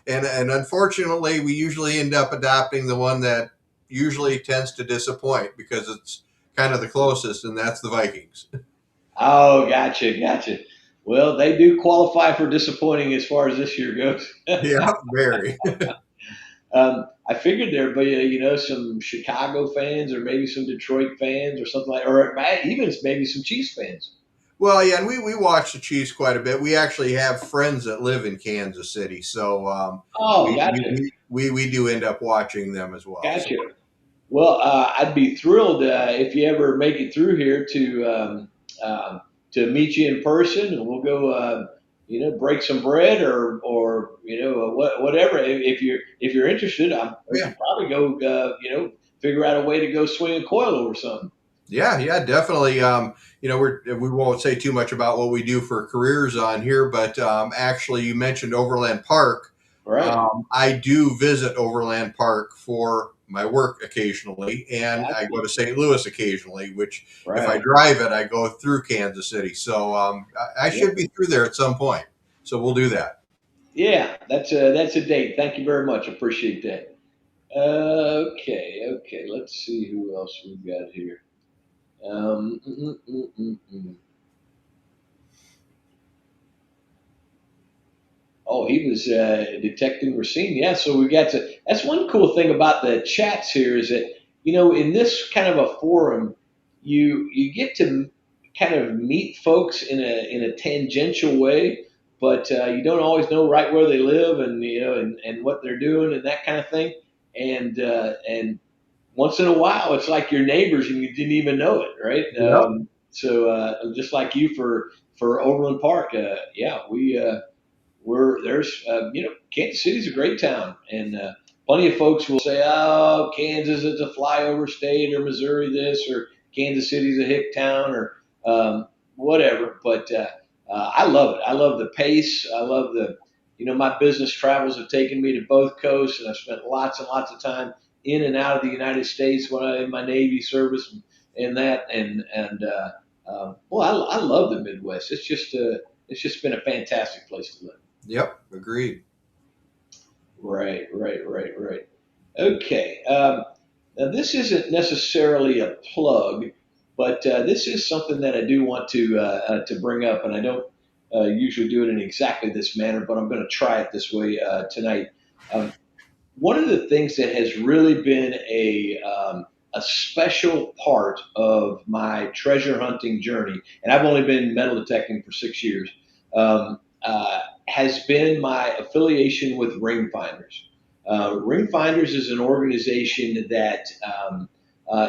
Speaker 2: And unfortunately, we usually end up adopting the one that usually tends to disappoint because it's kind of the closest, and that's the Vikings.
Speaker 1: Oh, gotcha. Well, they do qualify for disappointing as far as this year goes.
Speaker 2: Yeah, very.
Speaker 1: I figured there'd be, some Chicago fans or maybe some Detroit fans or something like, or even maybe some Chiefs fans.
Speaker 2: Well, yeah, and we watch the Chiefs quite a bit. We actually have friends that live in Kansas City, so
Speaker 1: Oh,
Speaker 2: we,
Speaker 1: gotcha,
Speaker 2: we we do end up watching them as well. So
Speaker 1: gotcha. Well, I'd be thrilled if you ever make it through here to meet you in person, and we'll go, break some bread or whatever. If you're interested, we
Speaker 2: yeah,
Speaker 1: could probably go, figure out a way to go swing a coil over something.
Speaker 2: yeah, definitely. We won't say too much about what we do for careers on here, but actually, you mentioned Overland Park.
Speaker 1: Right.
Speaker 2: I do visit Overland Park for my work occasionally, and I go
Speaker 1: Gotcha.
Speaker 2: to St. Louis occasionally. Which, if I
Speaker 1: Right.
Speaker 2: drive it, I go through Kansas City. So I
Speaker 1: Yeah.
Speaker 2: should be through there at some point. So we'll do that.
Speaker 1: Yeah. That's a date. Thank you very much. Appreciate that. Okay. Let's see who else we've got here. Um, mm, mm, mm, mm, mm. Oh, he was detecting Racine. Yeah, so we got to. That's one cool thing about the chats here is that in this kind of a forum, you get to kind of meet folks in a tangential way, but you don't always know right where they live and and what they're doing and that kind of thing. And once in a while, it's like your neighbors and you didn't even know it, right?
Speaker 2: Yep.
Speaker 1: So just like you for Overland Park, yeah, there's Kansas City's a great town, and plenty of folks will say, "Oh, Kansas is a flyover state," or Missouri this, or Kansas City's a hick town, or whatever. But I love it. I love the pace. I love my business travels have taken me to both coasts, and I've spent lots and lots of time in and out of the United States when I in my Navy service and that, well, I love the Midwest. It's just been a fantastic place to live.
Speaker 2: Yep. Agreed.
Speaker 1: Right. Okay. Now, this isn't necessarily a plug, but this is something that I do want to bring up, and I don't usually do it in exactly this manner, but I'm going to try it this way tonight. Um, One of the things that has really been a special part of my treasure hunting journey, and I've only been metal detecting for 6 years, um, has been my affiliation with Ring Finders. Ring Finders is an organization that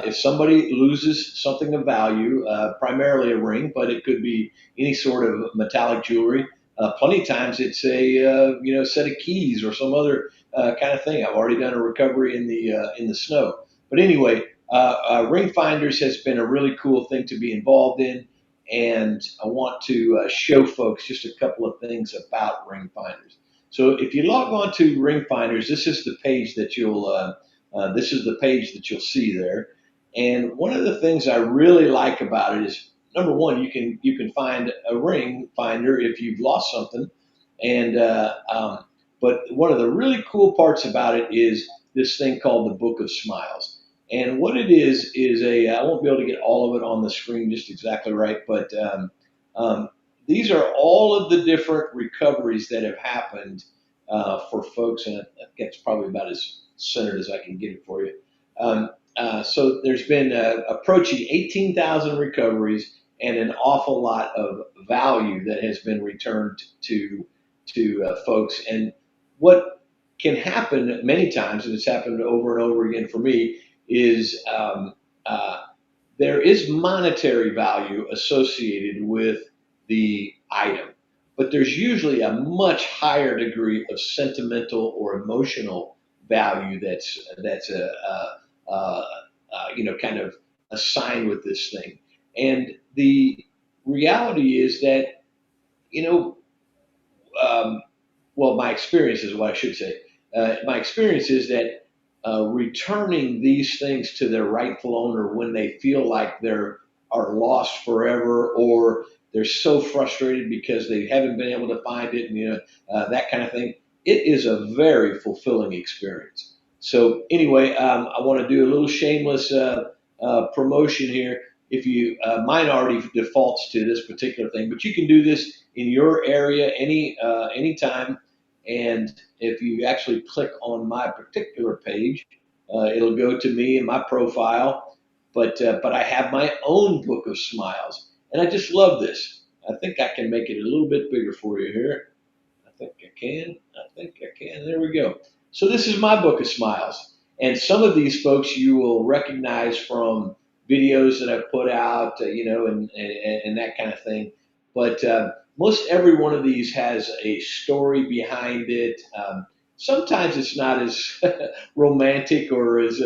Speaker 1: if somebody loses something of value, primarily a ring, but it could be any sort of metallic jewelry. Plenty of times it's a set of keys or some other kind of thing. I've already done a recovery in the snow. But anyway, Ring Finders has been a really cool thing to be involved in, and I want to show folks just a couple of things about Ring Finders. So if you log on to Ring Finders, this is the page that you'll see there. And one of the things I really like about it is number one, you can find a ring finder if you've lost something, and but one of the really cool parts about it is this thing called the Book of Smiles. And what it is I won't be able to get all of it on the screen just exactly right, but um, these are all of the different recoveries that have happened for folks, and I think that's probably about as centered as I can get it for you. So there's been approaching 18,000 recoveries and an awful lot of value that has been returned to folks. And what can happen many times, and it's happened over and over again for me, is uh, there is monetary value associated with the item, but there's usually a much higher degree of sentimental or emotional value that's kind of assigned with this thing. And the reality is that, you know, um, well, my experience is what I should say. My experience is that returning these things to their rightful owner when they feel like they're are lost forever, or they're so frustrated because they haven't been able to find it, and that kind of thing. It is a very fulfilling experience. So anyway, I want to do a little shameless promotion here. If you mine already defaults to this particular thing, but you can do this in your area anytime. And if you actually click on my particular page, it'll go to me and my profile. But I have my own book of smiles, and I just love this. I think I can make it a little bit bigger for you here. I think I can. I think I can. There we go. So this is my book of smiles, and some of these folks you will recognize from videos that I've put out, and that kind of thing. But most every one of these has a story behind it. Sometimes it's not as romantic or as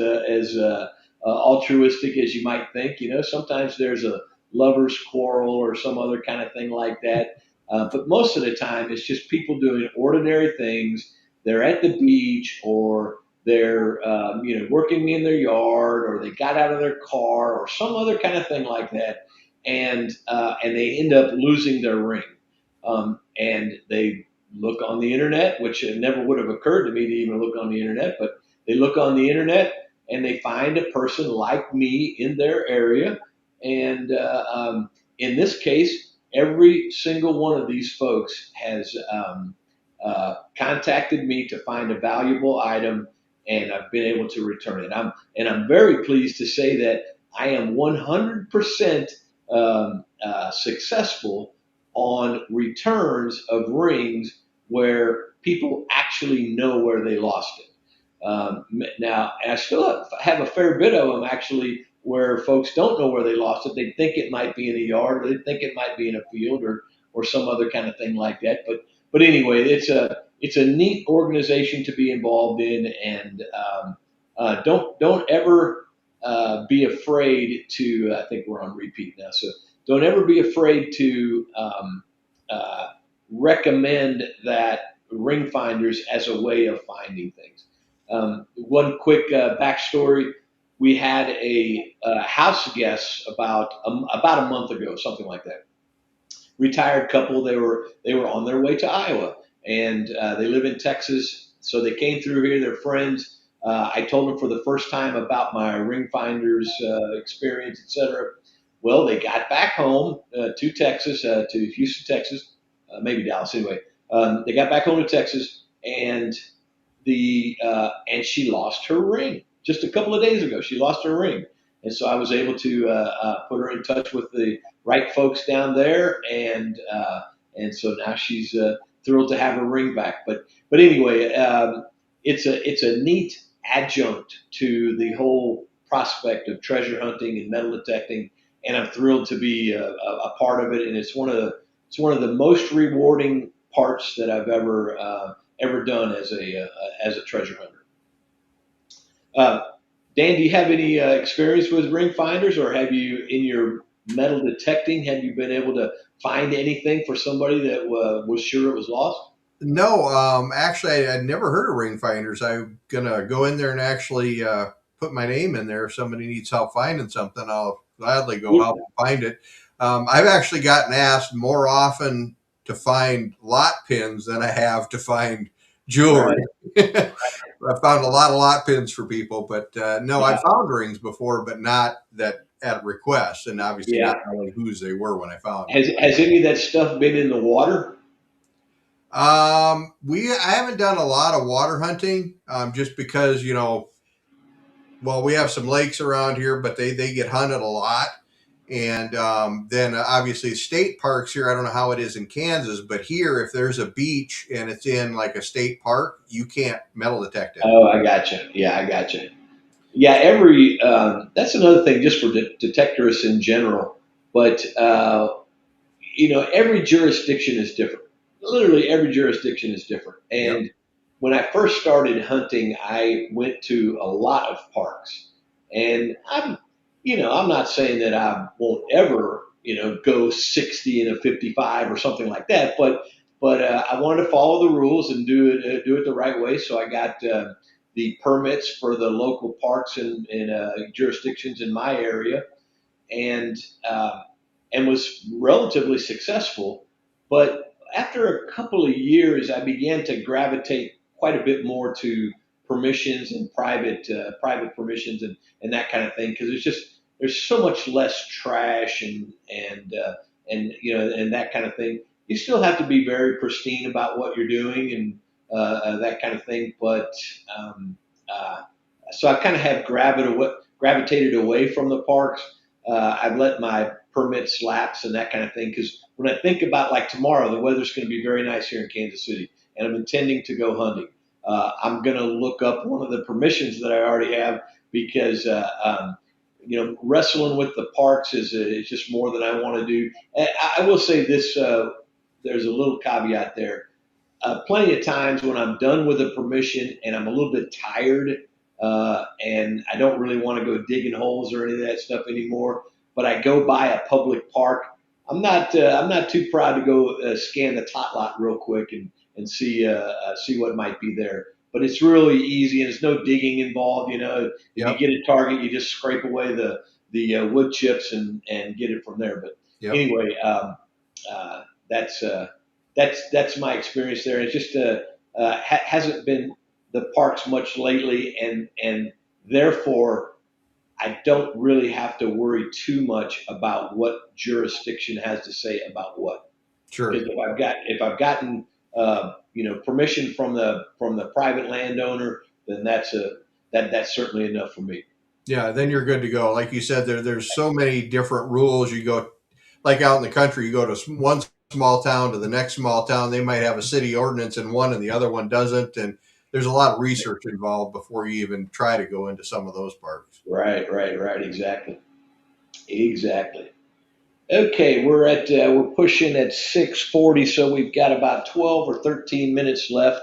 Speaker 1: altruistic as you might think. Sometimes there's a lover's quarrel or some other kind of thing like that. But most of the time, it's just people doing ordinary things. They're at the beach, or they're working in their yard, or they got out of their car, or some other kind of thing like that, and they end up losing their ring. And they look on the internet, which it never would have occurred to me to even look on the internet, but they look on the internet and they find a person like me in their area. And in this case, every single one of these folks has contacted me to find a valuable item, and I've been able to return it. I'm very pleased to say that I am 100% successful on returns of rings where people actually know where they lost it. Now, and I still have a fair bit of them actually where folks don't know where they lost it. They think it might be in a yard, or they think it might be in a field, or some other kind of thing like that. But anyway, it's a neat organization to be involved in, and don't ever be afraid to. I think we're on repeat now, so don't ever be afraid to uh, recommend that ring finders as a way of finding things. One quick backstory: we had a house guest about a month ago, something like that. Retired couple. They were on their way to Iowa, and they live in Texas, so they came through here. They're friends. I told them for the first time about my ring finders experience, etc. Well, they got back home to Texas, to Houston, Texas, maybe Dallas. Anyway, they got back home to Texas, and and she lost her ring just a couple of days ago. She lost her ring, and so I was able to put her in touch with the right folks down there, and so now she's thrilled to have her ring back. But anyway, it's a neat adjunct to the whole prospect of treasure hunting and metal detecting, and I'm thrilled to be a part of it. And it's one of the most rewarding parts that I've ever done as a treasure hunter. Uh, Dan, do you have any experience with ring finders, or have you, in your metal detecting, have you been able to find anything for somebody that was sure it was lost?
Speaker 2: No, actually, I'd never heard of ring finders. I'm gonna go in there and actually put my name in there. If somebody needs help finding something, I'll gladly go
Speaker 1: Yeah.
Speaker 2: help them find it. I've actually gotten asked more often to find lot pins than I have to find
Speaker 1: Right.
Speaker 2: jewelry. I've found a lot of lot pins for people, but no, I
Speaker 1: Yeah.
Speaker 2: found rings before, but not that at request, and obviously
Speaker 1: Yeah.
Speaker 2: not knowing whose they were when I found them.
Speaker 1: Has any of that stuff been in the water?
Speaker 2: I haven't done a lot of water hunting, just because, well, we have some lakes around here, but they get hunted a lot. And then obviously state parks here. I don't know how it is in Kansas, but here, if there's a beach and it's in like a state park, you can't metal detect it.
Speaker 1: Oh, I got you. Yeah, I got you. Yeah, every that's another thing just for detectorists in general. But every jurisdiction is different. Literally, every jurisdiction is different.
Speaker 2: Yep.
Speaker 1: And when I first started hunting, I went to a lot of parks. And I'm not saying that I won't ever, go 60 in a 55 or something like that, but I wanted to follow the rules and do it the right way. So I got the permits for the local parks and jurisdictions in my area, and uh, and was relatively successful. But after a couple of years, I began to gravitate quite a bit more to permissions and private permissions and that kind of thing, because there's so much less trash and that kind of thing. You still have to be very pristine about what you're doing and that kind of thing, but um, uh, so I kind of have gravitated away from the parks. I've let my permits lapse and that kind of thing, because when I think about, like, tomorrow, the weather's going to be very nice here in Kansas City, and I'm intending to go hunting. I'm going to look up one of the permissions that I already have, because wrestling with the parks is just more than I want to do. And I will say this: there's a little caveat there. Plenty of times when I'm done with a permission and I'm a little bit tired, and I don't really want to go digging holes or any of that stuff anymore, but I go by a public park. I'm not too proud to go scan the tot lot real quick and see what might be there. But it's really easy and there's no digging involved. If you
Speaker 2: Yep.
Speaker 1: get a target, you just scrape away the wood chips and get it from there. But
Speaker 2: Yep.
Speaker 1: anyway, uh, that's that's my experience there. It just hasn't been the parks much lately, and therefore I don't really have to worry too much about what jurisdiction has to say about what.
Speaker 2: Sure.
Speaker 1: Because if I've gotten permission from the private landowner, then that's certainly enough for me.
Speaker 2: Yeah, then you're good to go. Like you said, there's so many different rules. You go, like out in the country, you go to one small town to the next small town. They might have a city ordinance in one and the other one doesn't. And there's a lot of research involved before you even try to go into some of those parks.
Speaker 1: Right, right, right. Exactly, exactly. Okay, we're pushing at 6:40, so we've got about 12 or 13 minutes left.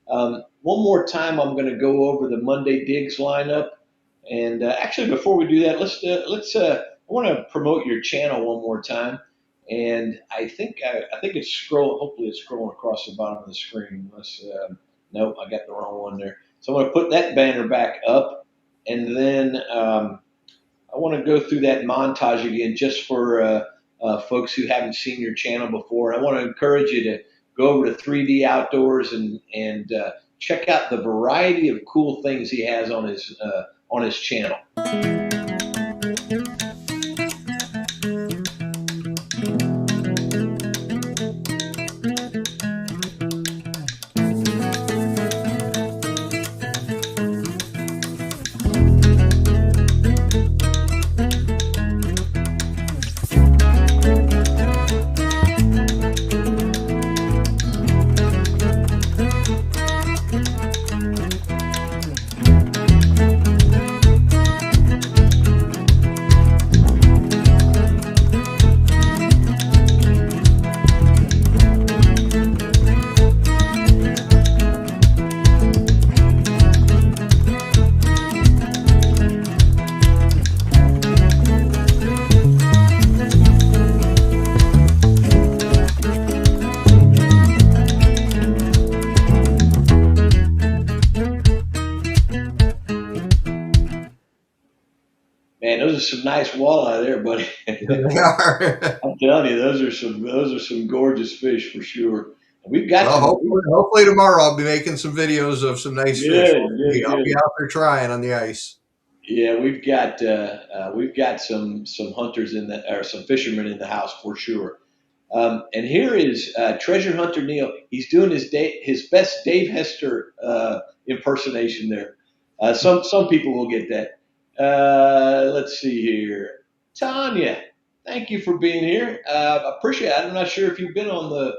Speaker 1: One more time, I'm going to go over the Monday Digs lineup, and actually, before we do that, I want to promote your channel one more time, and I think it's hopefully it's scrolling across the bottom of the screen. Nope, I got the wrong one there. So I'm going to put that banner back up, and then I want to go through that montage again, just for folks who haven't seen your channel before. I want to encourage you to go over to 3D Outdoors and check out the variety of cool things he has on his channel. Man, those are some nice walleye there, buddy.
Speaker 2: They are.
Speaker 1: I'm telling you, those are some gorgeous fish for sure. We've got
Speaker 2: Well,
Speaker 1: some.
Speaker 2: hopefully tomorrow I'll be making some videos of some nice fish.
Speaker 1: Good, good,
Speaker 2: I'll be
Speaker 1: good.
Speaker 2: out there trying on the ice.
Speaker 1: Yeah, we've got some hunters in the or some fishermen in the house for sure. And here is Treasure Hunter Neil. He's doing his best Dave Hester impersonation there. Some people will get that. Let's see here, Tanya. Thank you for being here. Appreciate it. I'm not sure if you've been on the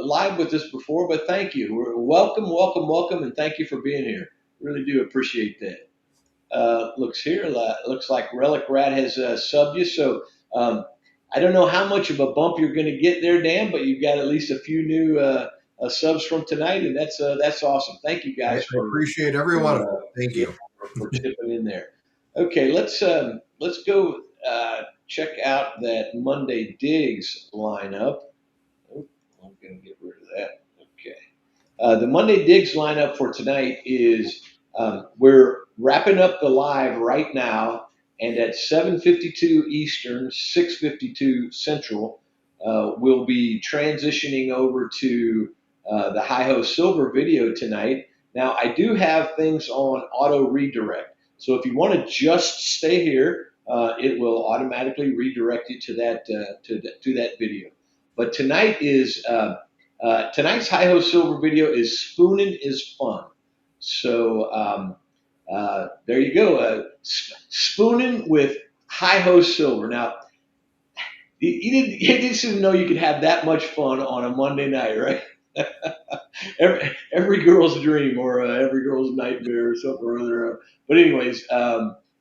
Speaker 1: live with us before, but thank you. Welcome, welcome, welcome, and thank you for being here. Really do appreciate that. Looks like Relic Rat has subbed you. So I don't know how much of a bump you're going to get there, Dan, but you've got at least a few new subs from tonight, and that's awesome. Thank you
Speaker 2: I
Speaker 1: guys for
Speaker 2: appreciate every one
Speaker 1: for
Speaker 2: of them. Thank
Speaker 1: yeah,
Speaker 2: you.
Speaker 1: for tipping in there. Okay, let's go check out that Monday Digs lineup. Oh, I'm going to get rid of that. Okay. The Monday Digs lineup for tonight is we're wrapping up the live right now, and at 7:52 Eastern, 6:52 Central, we'll be transitioning over to the Hi Ho Silver video tonight. Now, I do have things on auto redirect, so if you want to just stay here, it will automatically redirect you to that video. But tonight's Hi Ho Silver video is Spooning is Fun. So there you go. Spooning with Hi Ho Silver. Now, you didn't even know you could have that much fun on a Monday night, right? every girl's dream or every girl's nightmare or something or other. But anyways,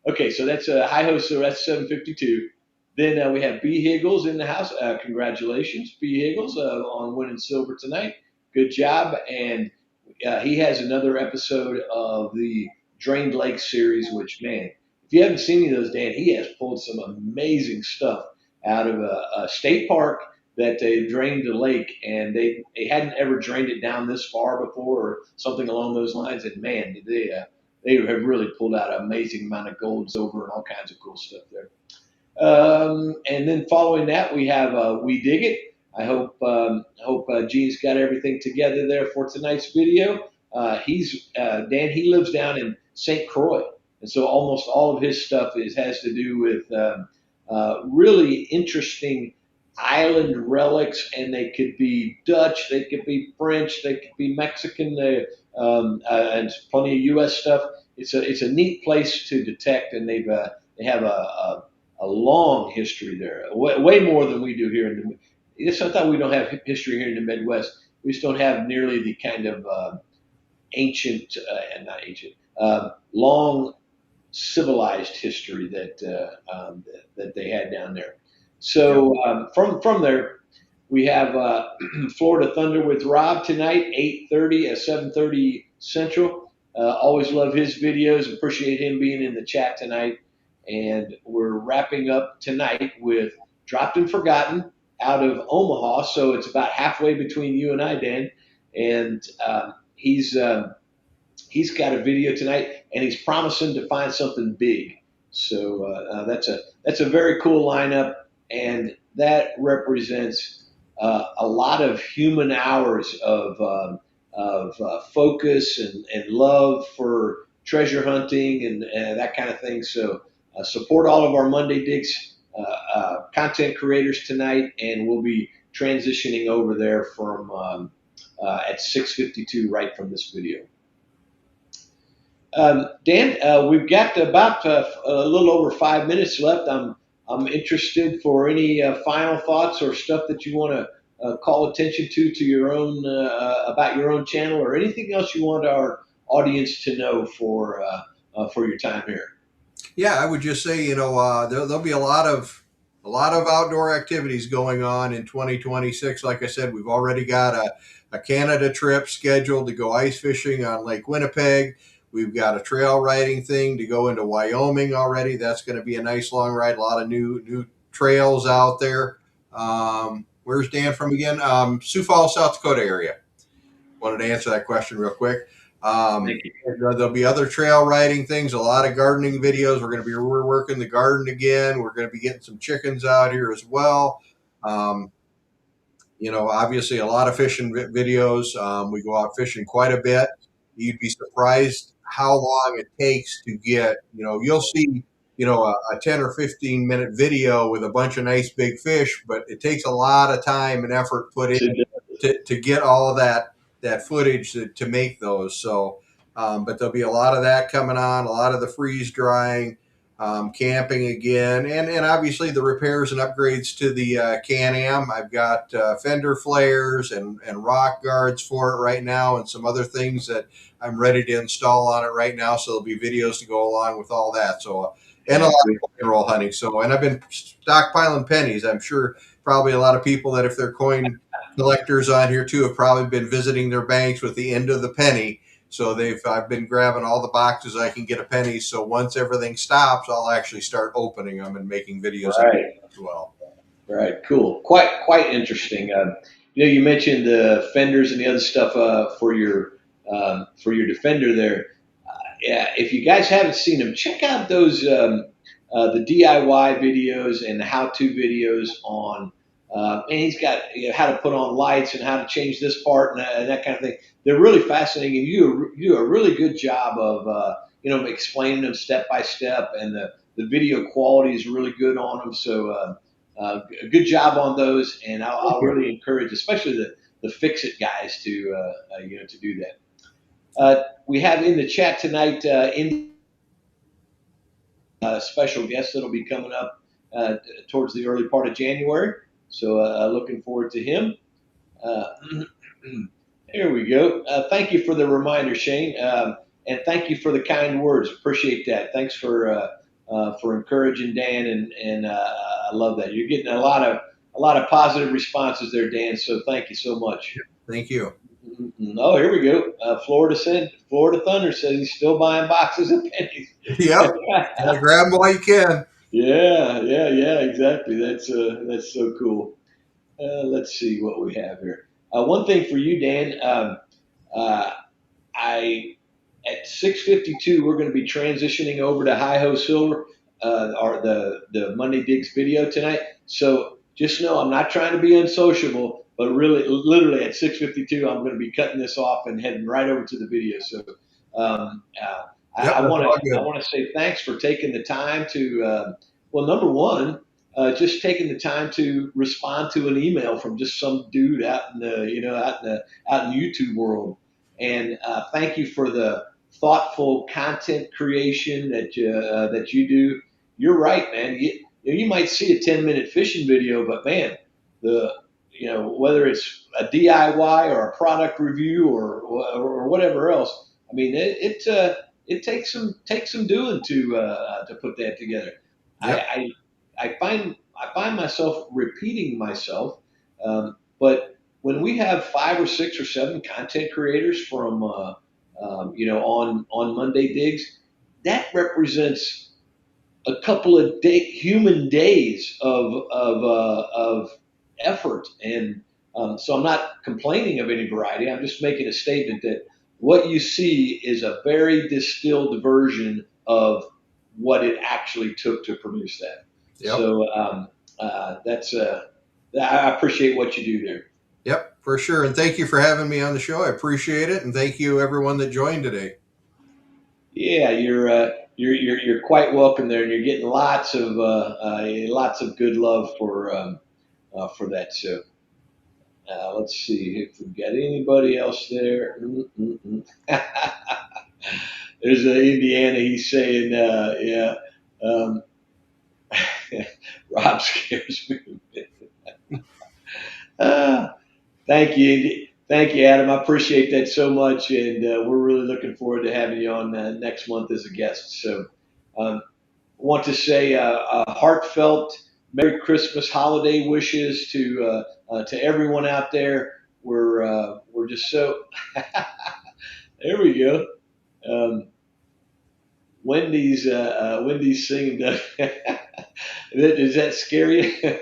Speaker 1: okay, so that's Hi Ho Silver. That's 7:52. Then we have B. Higgles in the house. Congratulations, B. Higgles, on winning silver tonight. Good job. And he has another episode of the Drained Lake series, which, man, if you haven't seen any of those, Dan, he has pulled some amazing stuff out of a state park that they drained the lake, and they hadn't ever drained it down this far before or something along those lines. And, man, did they have really pulled out an amazing amount of gold, silver, and all kinds of cool stuff there. And then following that, we have We Dig It. I hope Gene's got everything together there for tonight's video. He's Dan. He lives down in St. Croix, and so almost all of his stuff has to do with really interesting island relics, and they could be Dutch, they could be French, they could be Mexican, and plenty of U.S. stuff. It's a neat place to detect, and they have a long history there, way more than we do here in the. It's not that we don't have history here in the Midwest. We just don't have nearly the kind of ancient, and not ancient, long civilized history that they had down there. So from there, we have Florida Thunder with Rob tonight, 8:30 at 7:30 Central. Always love his videos. Appreciate him being in the chat tonight. And we're wrapping up tonight with Dropped and Forgotten out of Omaha. So it's about halfway between you and I, Dan. And he's got a video tonight, and he's promising to find something big. So that's a very cool lineup, and that represents a lot of human hours of focus and love for treasure hunting and that kind of thing. So support all of our Monday Digs content creators tonight, and we'll be transitioning over there from at 6:52 right from this video. Dan, we've got about a little over 5 minutes left. I'm interested for any final thoughts or stuff that you want to call attention to your own about your own channel, or anything else you want our audience to know for your time here.
Speaker 2: Yeah, I would just say, there'll be a lot of outdoor activities going on in 2026. Like I said, we've already got a Canada trip scheduled to go ice fishing on Lake Winnipeg. We've got a trail riding thing to go into Wyoming already. That's going to be a nice long ride. A lot of new trails out there. Where's Dan from again? Sioux Falls, South Dakota area. Wanted to answer that question real quick. There'll be other trail riding things, a lot of gardening videos. We're working the garden again. We're going to be getting some chickens out here as well. Obviously a lot of fishing videos. We go out fishing quite a bit. You'd be surprised how long it takes to get, you'll see, a 10 or 15 minute video with a bunch of nice big fish, but it takes a lot of time and effort put in to get all of that footage to make those. So, but there'll be a lot of that coming on, a lot of the freeze drying, camping again, and obviously the repairs and upgrades to the Can-Am. I've got fender flares and rock guards for it right now, and some other things that I'm ready to install on it right now. So there'll be videos to go along with all that. So, and a lot of rock and roll hunting. So, and I've been stockpiling pennies. I'm sure probably a lot of people that if they're coin collectors on here too have probably been visiting their banks with the end of the penny. So I've been grabbing all the boxes I can get a penny. So once everything stops, I'll actually start opening them and making videos of
Speaker 1: Right.
Speaker 2: it as well.
Speaker 1: Right. Cool. Quite interesting. You mentioned the fenders and the other stuff for your Defender there. Yeah. If you guys haven't seen them, check out those the DIY videos and the how-to videos on. And he's got how to put on lights and how to change this part and that kind of thing. They're really fascinating, and you do a really good job of explaining them step by step, and the video quality is really good on them. So. A good job on those, and
Speaker 2: Thank
Speaker 1: I'll
Speaker 2: you.
Speaker 1: really encourage, especially the fix it guys, to do that. We have in the chat tonight special guest that'll be coming up towards the early part of January. So looking forward to him. Uh, there we go. Thank you for the reminder, Shane, and thank you for the kind words. Appreciate that. Thanks for encouraging Dan, and I love that. You're getting a lot of positive responses there, Dan. So thank you so much.
Speaker 2: Thank you.
Speaker 1: Oh, here we go. Florida Thunder says he's still buying boxes of pennies.
Speaker 2: Yep. Gotta grab them while you can.
Speaker 1: Yeah. Exactly. That's so cool. Let's see what we have here. One thing for you, Dan. Uh, I At 6:52, we're going to be transitioning over to Hi Ho Silver, or the Monday Digs video tonight. So just know I'm not trying to be unsociable, but really, literally at 6:52, I'm going to be cutting this off and heading right over to the video. So
Speaker 2: Yep,
Speaker 1: I
Speaker 2: that's
Speaker 1: want
Speaker 2: all
Speaker 1: to I
Speaker 2: good.
Speaker 1: want to say thanks for taking the time to well, number one. Just taking the time to respond to an email from just some dude out in the out in the YouTube world, and thank you for the thoughtful content creation that you do. You're right, man. You might see a 10-minute fishing video, but man, the whether it's a DIY or a product review or whatever else, I mean it takes some doing to put that together.
Speaker 2: Yep.
Speaker 1: I find myself repeating myself, but when we have 5 or 6 or 7 content creators from on Monday Digs, that represents a couple of human days of effort, and so I'm not complaining of any variety. I'm just making a statement that what you see is a very distilled version of what it actually took to produce that.
Speaker 2: Yep.
Speaker 1: So I appreciate what you do there.
Speaker 2: Yep, for sure. And thank you for having me on the show. I appreciate it. And thank you everyone that joined today.
Speaker 1: Yeah, you're quite welcome there, and you're getting lots of good love for that. So let's see if we've got anybody else there. There's Indiana. He's saying, yeah, um, Rob scares me. uh, Thank you, thank you, Adam. I appreciate that so much, and we're really looking forward to having you on next month as a guest. So, um, want to say a heartfelt Merry Christmas holiday wishes to everyone out there. We're just so there we go. Um, Wendy's singing. Does that scare you?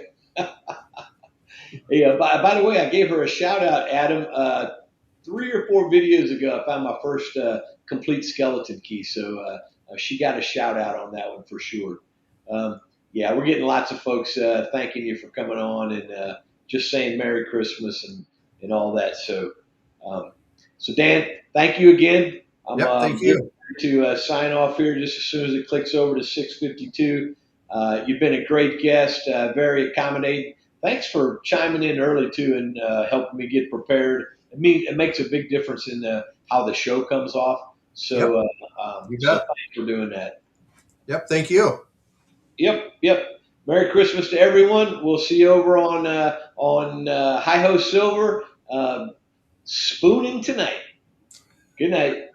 Speaker 1: Hey, by the way, I gave her a shout out, Adam. 3 or 4 videos ago, I found my first complete skeleton key, so she got a shout out on that one for sure. Um, yeah, we're getting lots of folks thanking you for coming on and just saying Merry Christmas and all that. Um, so Dan, thank you again. I'm
Speaker 2: Yep, thank
Speaker 1: getting
Speaker 2: you.
Speaker 1: ready to sign off here just as soon as it clicks over to 6:52. You've been a great guest, very accommodating. Thanks for chiming in early too and helping me get prepared. It makes a big difference in how the show comes off.
Speaker 2: Yep,
Speaker 1: So,
Speaker 2: you
Speaker 1: so
Speaker 2: got it.
Speaker 1: thanks for doing that.
Speaker 2: Yep, thank you.
Speaker 1: Yep. Merry Christmas to everyone. We'll see you over on Hi Ho Silver spooning tonight. Good night.